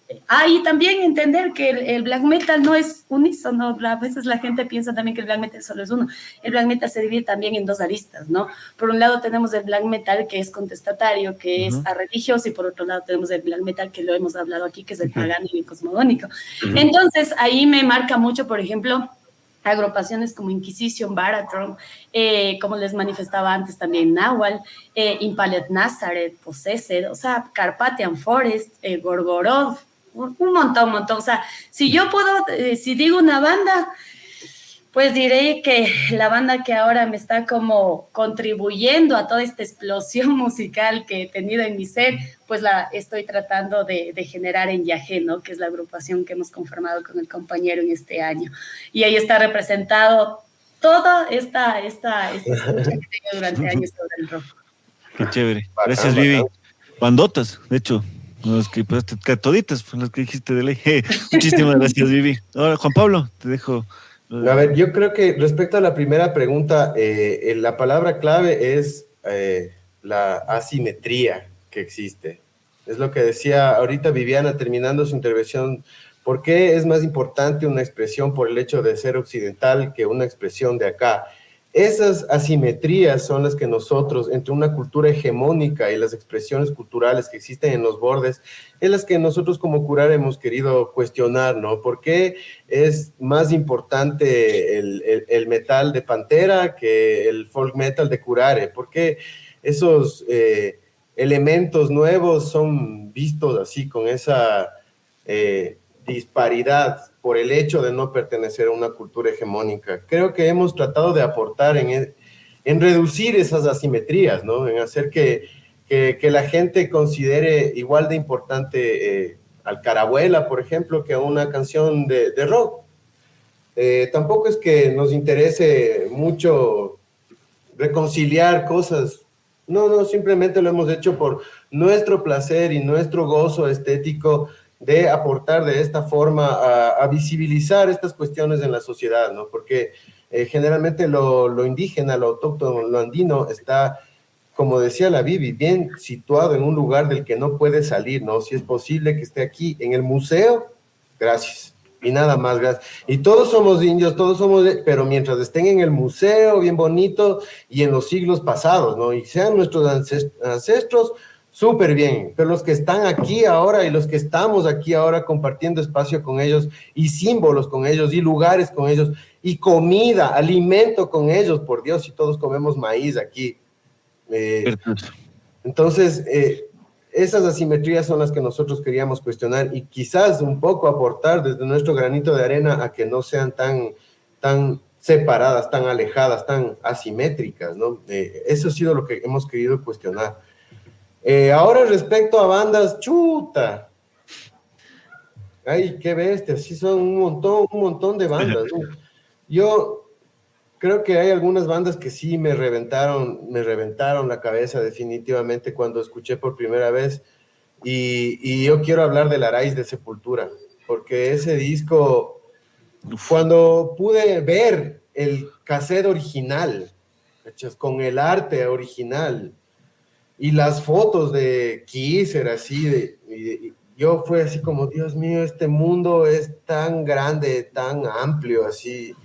y también entender que el black metal no es unísono, a veces la gente piensa también que el black metal solo es uno, el black metal se divide también en dos aristas, ¿no? Por un lado tenemos el black metal que es contestatario, que es religioso, y por otro lado tenemos el black metal que lo hemos hablado aquí, que es el pagano y el cosmogónico. Entonces ahí me marca mucho, por ejemplo, agrupaciones como Inquisition, Baratron, como les manifestaba antes también Nahual, Impaled Nazareth, Possessed, o sea, Carpathian Forest, Gorgoroth, un montón. O sea, si yo puedo, si digo una banda, pues diré que la banda que ahora me está como contribuyendo a toda esta explosión musical que he tenido en mi ser, pues la estoy tratando de generar en Yagé, ¿no? Que es la agrupación que hemos conformado con el compañero en este año. Y ahí está representado toda esta escucha que tengo durante años sobre el rock. Qué chévere. Gracias, Vivi. Bandotas, de hecho. Los que, pues, toditas, pues, las que dijiste de ley. Muchísimas gracias, Vivi. Ahora, Juan Pablo, te dejo. A ver, yo creo que respecto a la primera pregunta, la palabra clave es la asimetría que existe. Es lo que decía ahorita Viviana terminando su intervención. ¿Por qué es más importante una expresión por el hecho de ser occidental que una expresión de acá? Esas asimetrías son las que nosotros, entre una cultura hegemónica y las expresiones culturales que existen en los bordes, es las que nosotros como Curare hemos querido cuestionar, ¿no? ¿Por qué es más importante el metal de Pantera que el folk metal de Curare? ¿Por qué esos elementos nuevos son vistos así con esa disparidad por el hecho de no pertenecer a una cultura hegemónica? Creo que hemos tratado de aportar en reducir esas asimetrías, ¿no? En hacer que la gente considere igual de importante al Carabuela, por ejemplo, que a una canción de rock. Tampoco es que nos interese mucho reconciliar cosas. No, simplemente lo hemos hecho por nuestro placer y nuestro gozo estético de aportar de esta forma a visibilizar estas cuestiones en la sociedad, ¿no? Porque generalmente lo indígena, lo autóctono, lo andino está, como decía la Bibi, bien situado en un lugar del que no puede salir, ¿no? Si es posible que esté aquí en el museo, gracias. Y nada más, gracias. Y todos somos indios, pero mientras estén en el museo, bien bonito, y en los siglos pasados, ¿no? Y sean nuestros ancestros, súper bien, pero los que están aquí ahora y los que estamos aquí ahora compartiendo espacio con ellos y símbolos con ellos y lugares con ellos y comida, alimento con ellos, por Dios, si todos comemos maíz aquí. Entonces, esas asimetrías son las que nosotros queríamos cuestionar y quizás un poco aportar desde nuestro granito de arena a que no sean tan separadas, tan alejadas, tan asimétricas, ¿no? Eso ha sido lo que hemos querido cuestionar. Ahora respecto a bandas, chuta. Ay, qué bestia, sí son un montón de bandas, ¿no? Yo creo que hay algunas bandas que sí me reventaron la cabeza definitivamente cuando escuché por primera vez y yo quiero hablar de La Raíz de Sepultura, porque ese disco, cuando pude ver el cassette original, con el arte original, Y las fotos de Kiss era así, yo fue así como, Dios mío, este mundo es tan grande, tan amplio, así.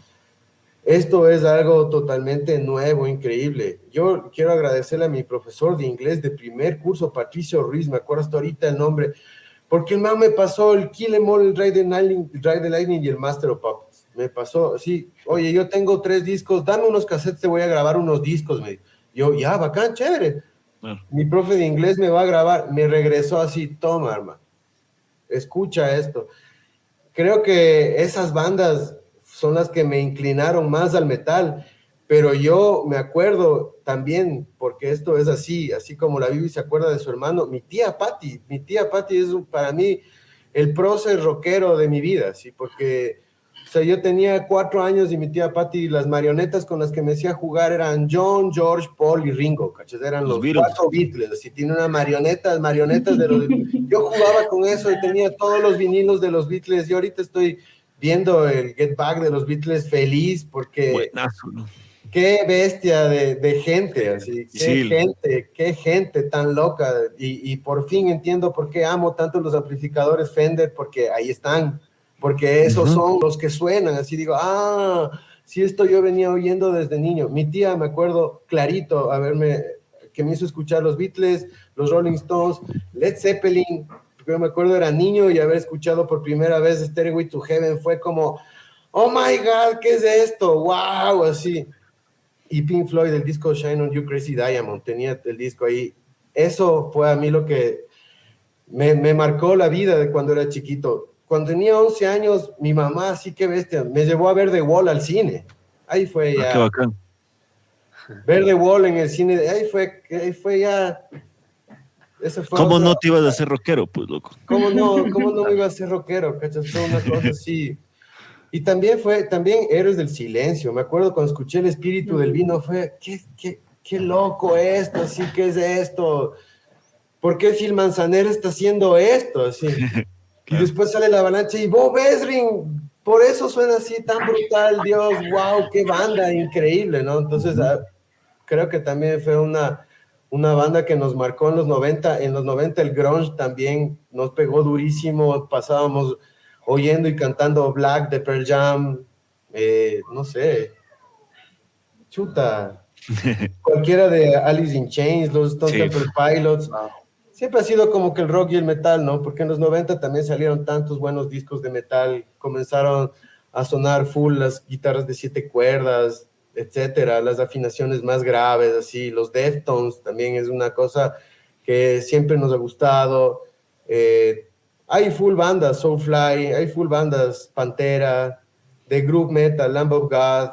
Esto es algo totalmente nuevo, increíble. Yo quiero agradecerle a mi profesor de inglés de primer curso, Patricio Ruiz, me acuerdo hasta ahorita el nombre, porque el man me pasó el Kill 'Em All, el Ride the Lightning y el Master of Puppets. Me pasó así, oye, yo tengo 3 discos, dame unos cassettes, te voy a grabar unos discos, me dijo. Yo, ya, bacán, chévere. Mi profe de inglés me va a grabar, me regresó así, toma, hermano, escucha esto. Creo que esas bandas son las que me inclinaron más al metal, pero yo me acuerdo también, porque esto es así como la Bibi se acuerda de su hermano, mi tía Patti es para mí el prócer rockero de mi vida, ¿sí? Porque o sea, yo tenía 4 años y mi tía Patti, las marionetas con las que me hacía jugar eran John, George, Paul y Ringo, ¿cachas? Eran los 4 Beatles, así tiene una marionetas de los... Yo jugaba con eso y tenía todos los vinilos de los Beatles y ahorita estoy viendo el Get Back de los Beatles feliz porque... Buenazo, ¿no? Qué bestia de gente, así, Sí. qué gente tan loca y por fin entiendo por qué amo tanto los amplificadores Fender, porque ahí están, porque esos son los que suenan, así digo, sí, esto yo venía oyendo desde niño. Mi tía, me acuerdo clarito, que me hizo escuchar los Beatles, los Rolling Stones, Led Zeppelin, yo me acuerdo era niño y haber escuchado por primera vez Stairway to Heaven fue como, oh my God, ¿qué es esto? Wow, así. Y Pink Floyd, el disco Shine on You Crazy Diamond, tenía el disco ahí. Eso fue a mí lo que me marcó la vida de cuando era chiquito. Cuando tenía 11 años, mi mamá, así que bestia, me llevó a ver The Wall al cine. Ahí fue ya. Qué bacán. Ver The Wall en el cine, ahí fue ya. Eso fue ¿Cómo no te ibas a hacer rockero, pues, loco? ¿Cómo no me iba a hacer rockero? ¿Cachas? Fue una cosa así. Y también Héroes del Silencio. Me acuerdo cuando escuché El Espíritu del Vino, fue, qué loco esto, así, ¿qué es esto? ¿Por qué Phil Manzanera está haciendo esto? Así. Y después sale La Avalancha y Bob Ezrin, por eso suena así tan brutal, Dios, wow, qué banda increíble, ¿no? Entonces, creo que también fue una banda que nos marcó en los 90. En los 90 el grunge también nos pegó durísimo, pasábamos oyendo y cantando Black de Pearl Jam, no sé, chuta, cualquiera de Alice in Chains, los Stone Temple Pilots, siempre ha sido como que el rock y el metal, ¿no? Porque en los 90 también salieron tantos buenos discos de metal, comenzaron a sonar full las guitarras de 7 cuerdas, etcétera, las afinaciones más graves, así, los Deftones también es una cosa que siempre nos ha gustado, hay full bandas, Soulfly, hay full bandas, Pantera, de Group Metal, Lamb of God,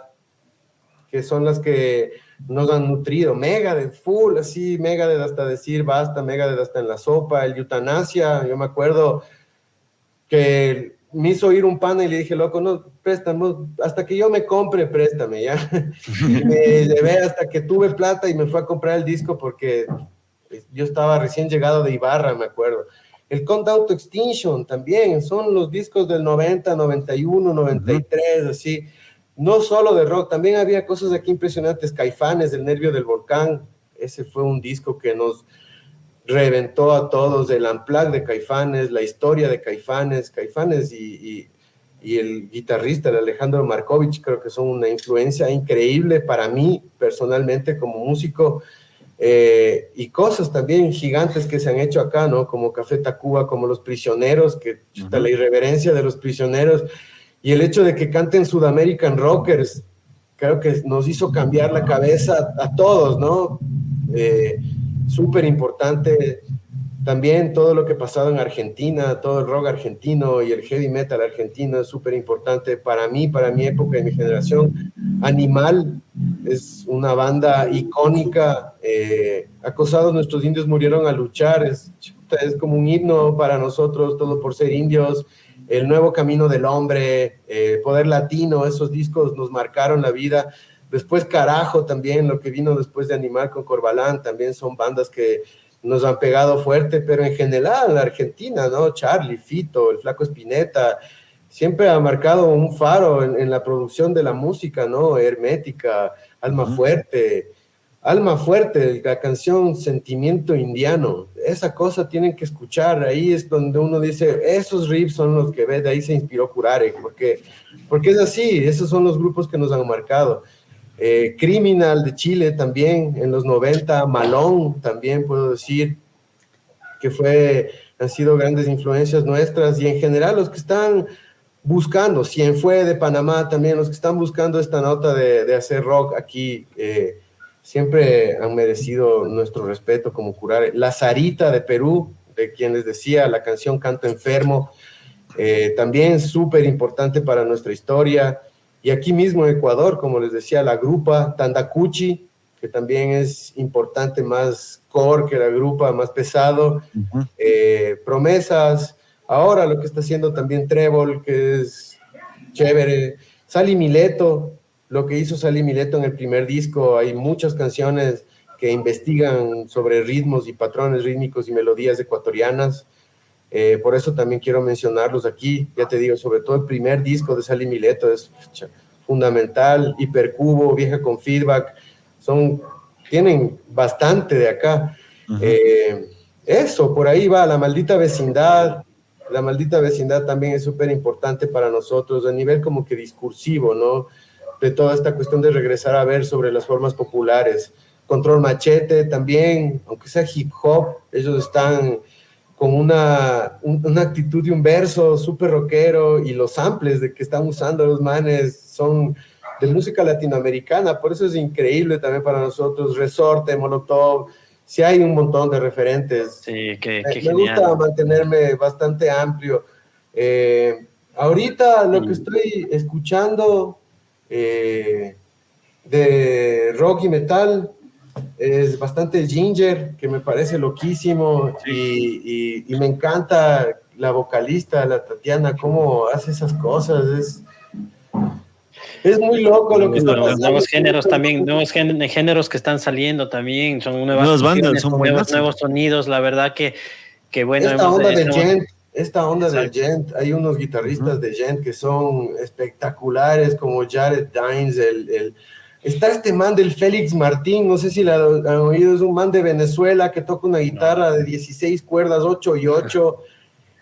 que son las que nos han nutrido. Megadeth, full, así, Megadeth hasta decir basta, Megadeth hasta en la sopa, el Eutanasia, yo me acuerdo que me hizo ir un pana y le dije, loco, no, préstame, hasta que yo me compre, préstame, ya. Y me llevé hasta que tuve plata y me fue a comprar el disco porque yo estaba recién llegado de Ibarra, me acuerdo. El Countdown to Extinction también, son los discos del 90, 91, 93, así. No solo de rock, también había cosas aquí impresionantes. Caifanes, El Nervio del Volcán, ese fue un disco que nos reventó a todos. El Unplugged de Caifanes, la historia de Caifanes y el guitarrista, el Alejandro Markovich, creo que son una influencia increíble para mí personalmente como músico. Y cosas también gigantes que se han hecho acá, ¿no? Como Café Tacuba, como Los Prisioneros, que la irreverencia de Los Prisioneros y el hecho de que canten Sudamerican Rockers, creo que nos hizo cambiar la cabeza a todos, ¿no? Súper importante también todo lo que ha pasado en Argentina, todo el rock argentino y el heavy metal argentino es súper importante para mí, para mi época y mi generación. Animal es una banda icónica, Acosados nuestros indios murieron a luchar, es como un himno para nosotros, todo por ser indios. El nuevo camino del hombre, Poder Latino, esos discos nos marcaron la vida. Después Carajo también, lo que vino después de Animal con Corbalán, también son bandas que nos han pegado fuerte, pero en general la Argentina, ¿no? Charlie, Fito, el Flaco Spinetta, siempre ha marcado un faro en la producción de la música, ¿no? Hermética, Alma Fuerte, Alma Fuerte, la canción Sentimiento Indiano, esa cosa tienen que escuchar, ahí es donde uno dice, esos riffs son los que ve, de ahí se inspiró Curare, porque es así, esos son los grupos que nos han marcado. Criminal de Chile también, en los 90, Malón también puedo decir, que han sido grandes influencias nuestras, y en general los que están buscando, Cienfue de Panamá también, los que están buscando esta nota de hacer rock aquí, siempre han merecido nuestro respeto como Curare. La Sarita de Perú, de quien les decía, la canción Canto Enfermo, también súper importante para nuestra historia. Y aquí mismo en Ecuador, como les decía, la grupa Tandacuchi, que también es importante, más core que la grupa, más pesado. Uh-huh. Promesas, ahora lo que está haciendo también Trébol, que es chévere. Sally Mileto, lo que hizo Sally Mileto en el primer disco, hay muchas canciones que investigan sobre ritmos y patrones rítmicos y melodías ecuatorianas. Por eso también quiero mencionarlos aquí. Ya te digo, sobre todo el primer disco de Sally Mileto es fundamental. Hipercubo, Vieja con Feedback, tienen bastante de acá. Uh-huh. Eso, por ahí va. La Maldita Vecindad. La Maldita Vecindad también es súper importante para nosotros a nivel como que discursivo, ¿no? De toda esta cuestión de regresar a ver sobre las formas populares. Control Machete también, aunque sea hip hop, ellos están con una actitud de un verso súper rockero, y los samples de que están usando los manes son de música latinoamericana, por eso es increíble también para nosotros. Resorte, Molotov, sí hay un montón de referentes. Sí, qué me genial. gusta mantenerme bastante amplio. Ahorita lo que estoy escuchando de rock y metal es bastante Ginger, que me parece loquísimo, sí. y me encanta la vocalista, la Tatiana, cómo hace esas cosas. Es muy loco lo que está pasando. Nuevos géneros también, nuevos géneros que están saliendo también, son nuevas bandas, son nuevos sonidos, la verdad que bueno. Esta onda del Gent, hay unos guitarristas de Gent que son espectaculares, como Jared Dines, está este man del Félix Martín, no sé si lo han oído, es un man de Venezuela que toca una guitarra de 16 cuerdas, 8 y 8,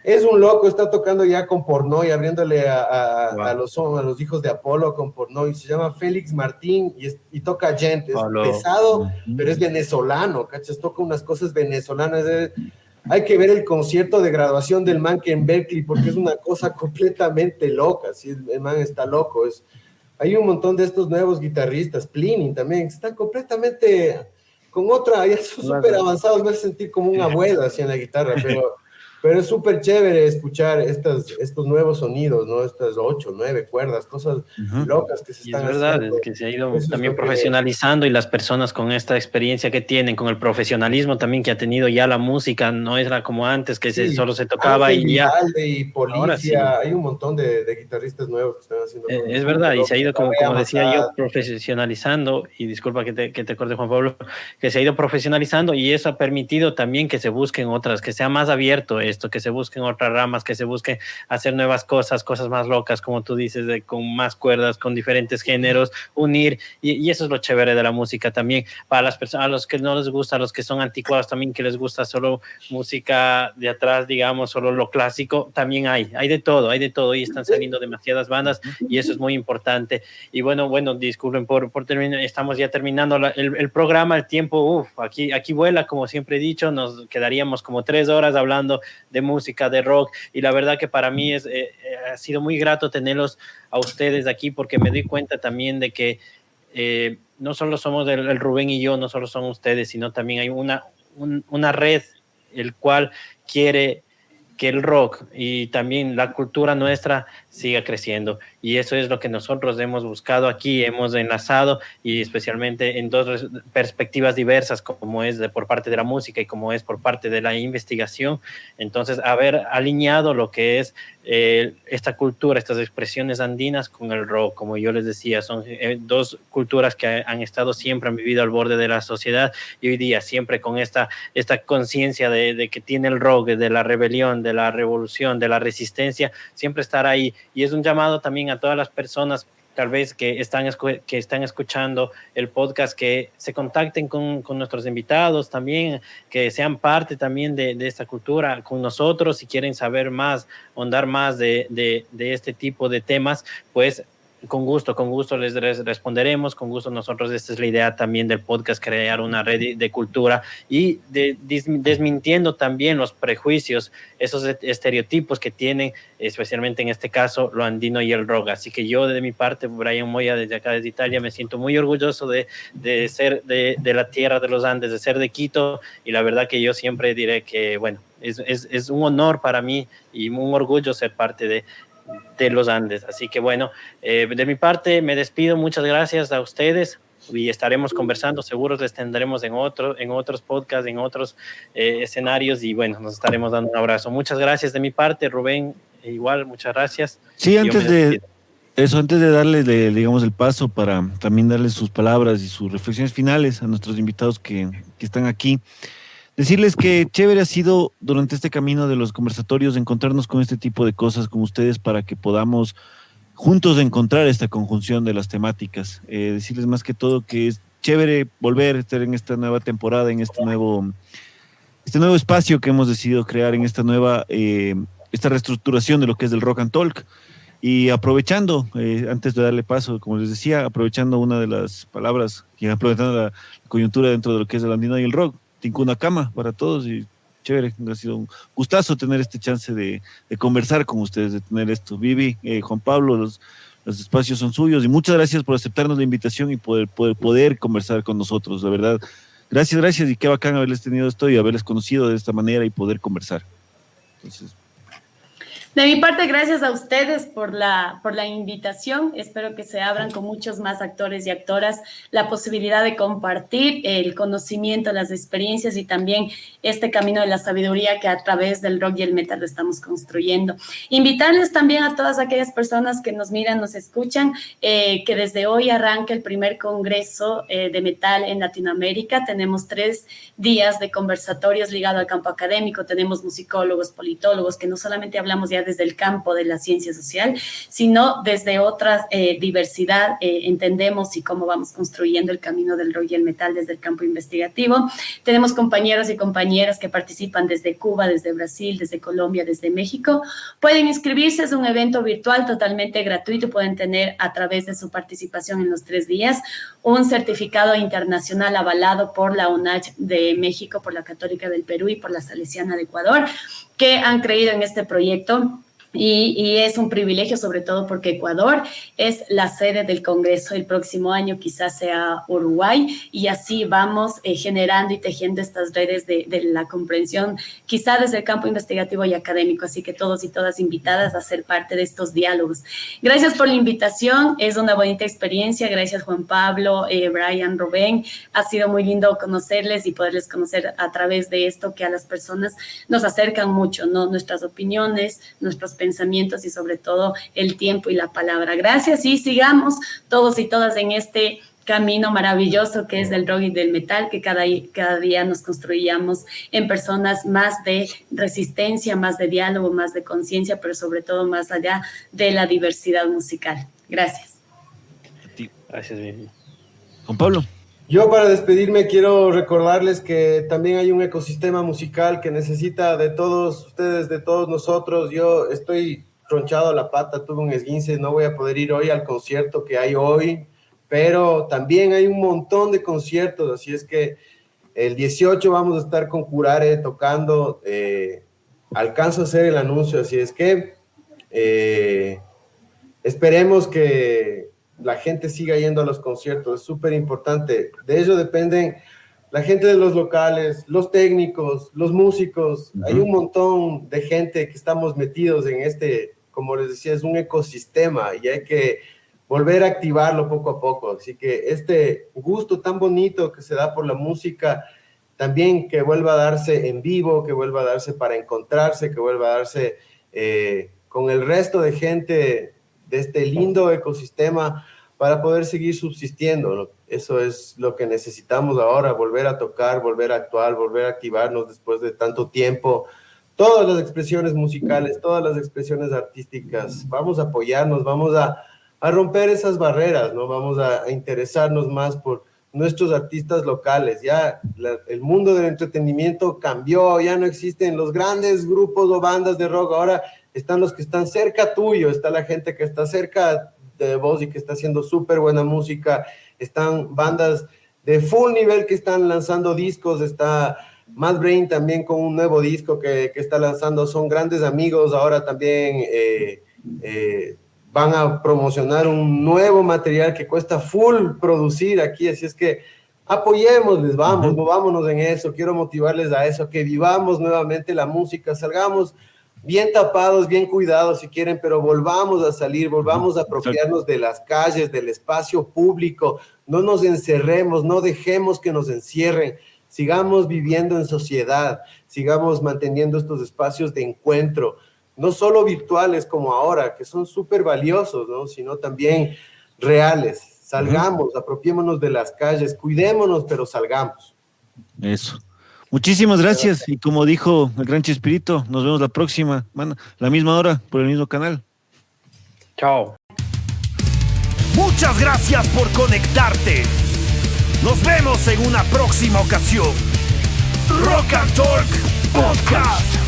es un loco, está tocando ya con Pornoy, abriéndole a los hijos de Apolo con Pornoy, se llama Félix Martín y toca Gent, es pesado, pero es venezolano, ¿cachas? Toca unas cosas venezolanas, hay que ver el concierto de graduación del man que en Berkeley, porque es una cosa completamente loca, ¿sí? El man está loco, hay un montón de estos nuevos guitarristas, Plinin también, que están completamente con otra, ya son súper avanzados, me hace sentir como un abuelo así en la guitarra, pero es súper chévere escuchar estos nuevos sonidos, ¿no? Estas 8, 9 cuerdas, cosas locas que se están haciendo. Es verdad, es que se ha ido también profesionalizando, y las personas con esta experiencia que tienen, con el profesionalismo también que ha tenido ya la música, no era como antes que solo se tocaba Ángel y ya. Y Policia, hay un montón de guitarristas nuevos que están haciendo. Es verdad, y se ha ido, como decía yo, profesionalizando, y disculpa que te corte, Juan Pablo, que se ha ido profesionalizando, y eso ha permitido también que se busquen otras, que sea más abierto esto, que se busquen otras ramas, que se busquen hacer nuevas cosas más locas, como tú dices, con más cuerdas, con diferentes géneros, unir, y eso es lo chévere de la música también, para las personas, a los que no les gusta, a los que son anticuados también, que les gusta solo música de atrás, digamos, solo lo clásico, también hay de todo, y están saliendo demasiadas bandas, y eso es muy importante. Y bueno, disculpen por terminar, estamos ya terminando el programa, el tiempo, aquí vuela, como siempre he dicho, nos quedaríamos como 3 horas hablando de música, de rock, y la verdad que para mí ha sido muy grato tenerlos a ustedes aquí, porque me doy cuenta también de que no solo somos el Rubén y yo, no solo son ustedes, sino también hay una red el cual quiere que el rock y también la cultura nuestra siga creciendo, y eso es lo que nosotros hemos buscado aquí, hemos enlazado, y especialmente en 2 perspectivas diversas, como es por parte de la música y como es por parte de la investigación. Entonces, haber alineado lo que es esta cultura, estas expresiones andinas con el rock, como yo les decía, son 2 culturas que han estado siempre, han vivido al borde de la sociedad, y hoy día siempre con esta conciencia de que tiene el rock, de la rebelión, de la revolución, de la resistencia, siempre estar ahí. Y es un llamado también a todas las personas tal vez que están escuchando el podcast, que se contacten con nuestros invitados también, que sean parte también de esta cultura con nosotros. Si quieren saber más, ahondar más de este tipo de temas, pues con gusto les responderemos, con gusto nosotros. Esta es la idea también del podcast, crear una red de cultura y desmintiendo también los prejuicios, esos estereotipos que tienen, especialmente en este caso, lo andino y el rock. Así que yo, de mi parte, Brian Moya, desde acá, desde Italia, me siento muy orgulloso de ser de la tierra de los Andes, de ser de Quito, y la verdad que yo siempre diré que, bueno, es un honor para mí y un orgullo ser parte de los Andes. Así que bueno, de mi parte me despido, muchas gracias a ustedes y estaremos conversando, seguros les tendremos en otros podcasts, en otros escenarios, y bueno, nos estaremos dando un abrazo. Muchas gracias de mi parte, Rubén, igual, muchas gracias. Sí, antes de darles, digamos, el paso para también darles sus palabras y sus reflexiones finales a nuestros invitados que están aquí, decirles que chévere ha sido durante este camino de los conversatorios encontrarnos con este tipo de cosas con ustedes para que podamos juntos encontrar esta conjunción de las temáticas. Decirles más que todo que es chévere volver a estar en esta nueva temporada, en este nuevo espacio que hemos decidido crear, en esta nueva esta reestructuración de lo que es el Rock and Talk. Y aprovechando, antes de darle paso, como les decía, aprovechando una de las palabras, y aprovechando la coyuntura dentro de lo que es el andino y el rock, Tincuna Cama para todos, y chévere, ha sido un gustazo tener este chance de conversar con ustedes, de tener esto. Vivi, Juan Pablo, los espacios son suyos, y muchas gracias por aceptarnos la invitación y poder conversar con nosotros, la verdad. Gracias, y qué bacán haberles tenido esto y haberles conocido de esta manera y poder conversar. Entonces, de mi parte, gracias a ustedes por la invitación. Espero que se abran con muchos más actores y actoras la posibilidad de compartir el conocimiento, las experiencias y también este camino de la sabiduría que a través del rock y el metal lo estamos construyendo. Invitarles también a todas aquellas personas que nos miran, nos escuchan, que desde hoy arranca el primer congreso de metal en Latinoamérica. Tenemos 3 días de conversatorios ligados al campo académico. Tenemos musicólogos, politólogos, que no solamente hablamos ya desde el campo de la ciencia social, sino desde otra diversidad, entendemos y cómo vamos construyendo el camino del rock y el metal desde el campo investigativo. Tenemos compañeros y compañeras que participan desde Cuba, desde Brasil, desde Colombia, desde México. Pueden inscribirse, es un evento virtual totalmente gratuito, pueden tener a través de su participación en los 3 días un certificado internacional avalado por la UNACH de México, por la Católica del Perú y por la Salesiana de Ecuador, que han creído en este proyecto. Y es un privilegio, sobre todo porque Ecuador es la sede del Congreso. El próximo año quizás sea Uruguay, y así vamos generando y tejiendo estas redes de la comprensión, quizá desde el campo investigativo y académico. Así que todos y todas invitadas a ser parte de estos diálogos. Gracias por la invitación, es una bonita experiencia. Gracias Juan Pablo, Brian, Rubén. Ha sido muy lindo conocerles y poderles conocer a través de esto, que a las personas nos acercan mucho, ¿no? Nuestras opiniones, nuestros pensamientos y sobre todo el tiempo y la palabra. Gracias, y sigamos todos y todas en este camino maravilloso que es del rock y del metal, que cada día nos construyamos en personas más de resistencia, más de diálogo, más de conciencia, pero sobre todo más allá de la diversidad musical. Gracias. Gracias, bien. Juan Pablo. Yo, para despedirme, quiero recordarles que también hay un ecosistema musical que necesita de todos ustedes, de todos nosotros. Yo estoy tronchado a la pata, tuve un esguince, no voy a poder ir hoy al concierto que hay hoy, pero también hay un montón de conciertos, así es que el 18 vamos a estar con Curare tocando, alcanzo a hacer el anuncio, así es que esperemos que la gente siga yendo a los conciertos, es súper importante. De ello dependen la gente de los locales, los técnicos, los músicos. Hay un montón de gente que estamos metidos en este, como les decía, es un ecosistema y hay que volver a activarlo poco a poco. Así que este gusto tan bonito que se da por la música, también que vuelva a darse en vivo, que vuelva a darse para encontrarse, que vuelva a darse con el resto de gente de este lindo ecosistema para poder seguir subsistiendo, ¿no? Eso es lo que necesitamos ahora, volver a tocar, volver a actuar, volver a activarnos después de tanto tiempo. Todas las expresiones musicales, todas las expresiones artísticas, vamos a apoyarnos, vamos a a romper esas barreras, ¿no? Vamos a interesarnos más por nuestros artistas locales. Ya el mundo del entretenimiento cambió, ya no existen los grandes grupos o bandas de rock, ahora están los que están cerca tuyo, está la gente que está cerca de vos y que está haciendo súper buena música, están bandas de full nivel que están lanzando discos, está Mad Brain también con un nuevo disco que está lanzando, son grandes amigos, ahora también van a promocionar un nuevo material que cuesta full producir aquí, así es que apoyémosles, vamos, movámonos en eso, quiero motivarles a eso, que vivamos nuevamente la música, salgamos bien tapados, bien cuidados si quieren, pero volvamos a salir, volvamos a apropiarnos de las calles, del espacio público, no nos encerremos, no dejemos que nos encierren, sigamos viviendo en sociedad, sigamos manteniendo estos espacios de encuentro, no solo virtuales como ahora, que son súper valiosos, ¿no? Sino también reales. Salgamos, apropiémonos de las calles, cuidémonos, pero salgamos. Eso. Muchísimas gracias. Y como dijo el gran Chespirito, nos vemos la próxima, la misma hora, por el mismo canal. Chao. Muchas gracias por conectarte. Nos vemos en una próxima ocasión. Rock and Talk Podcast.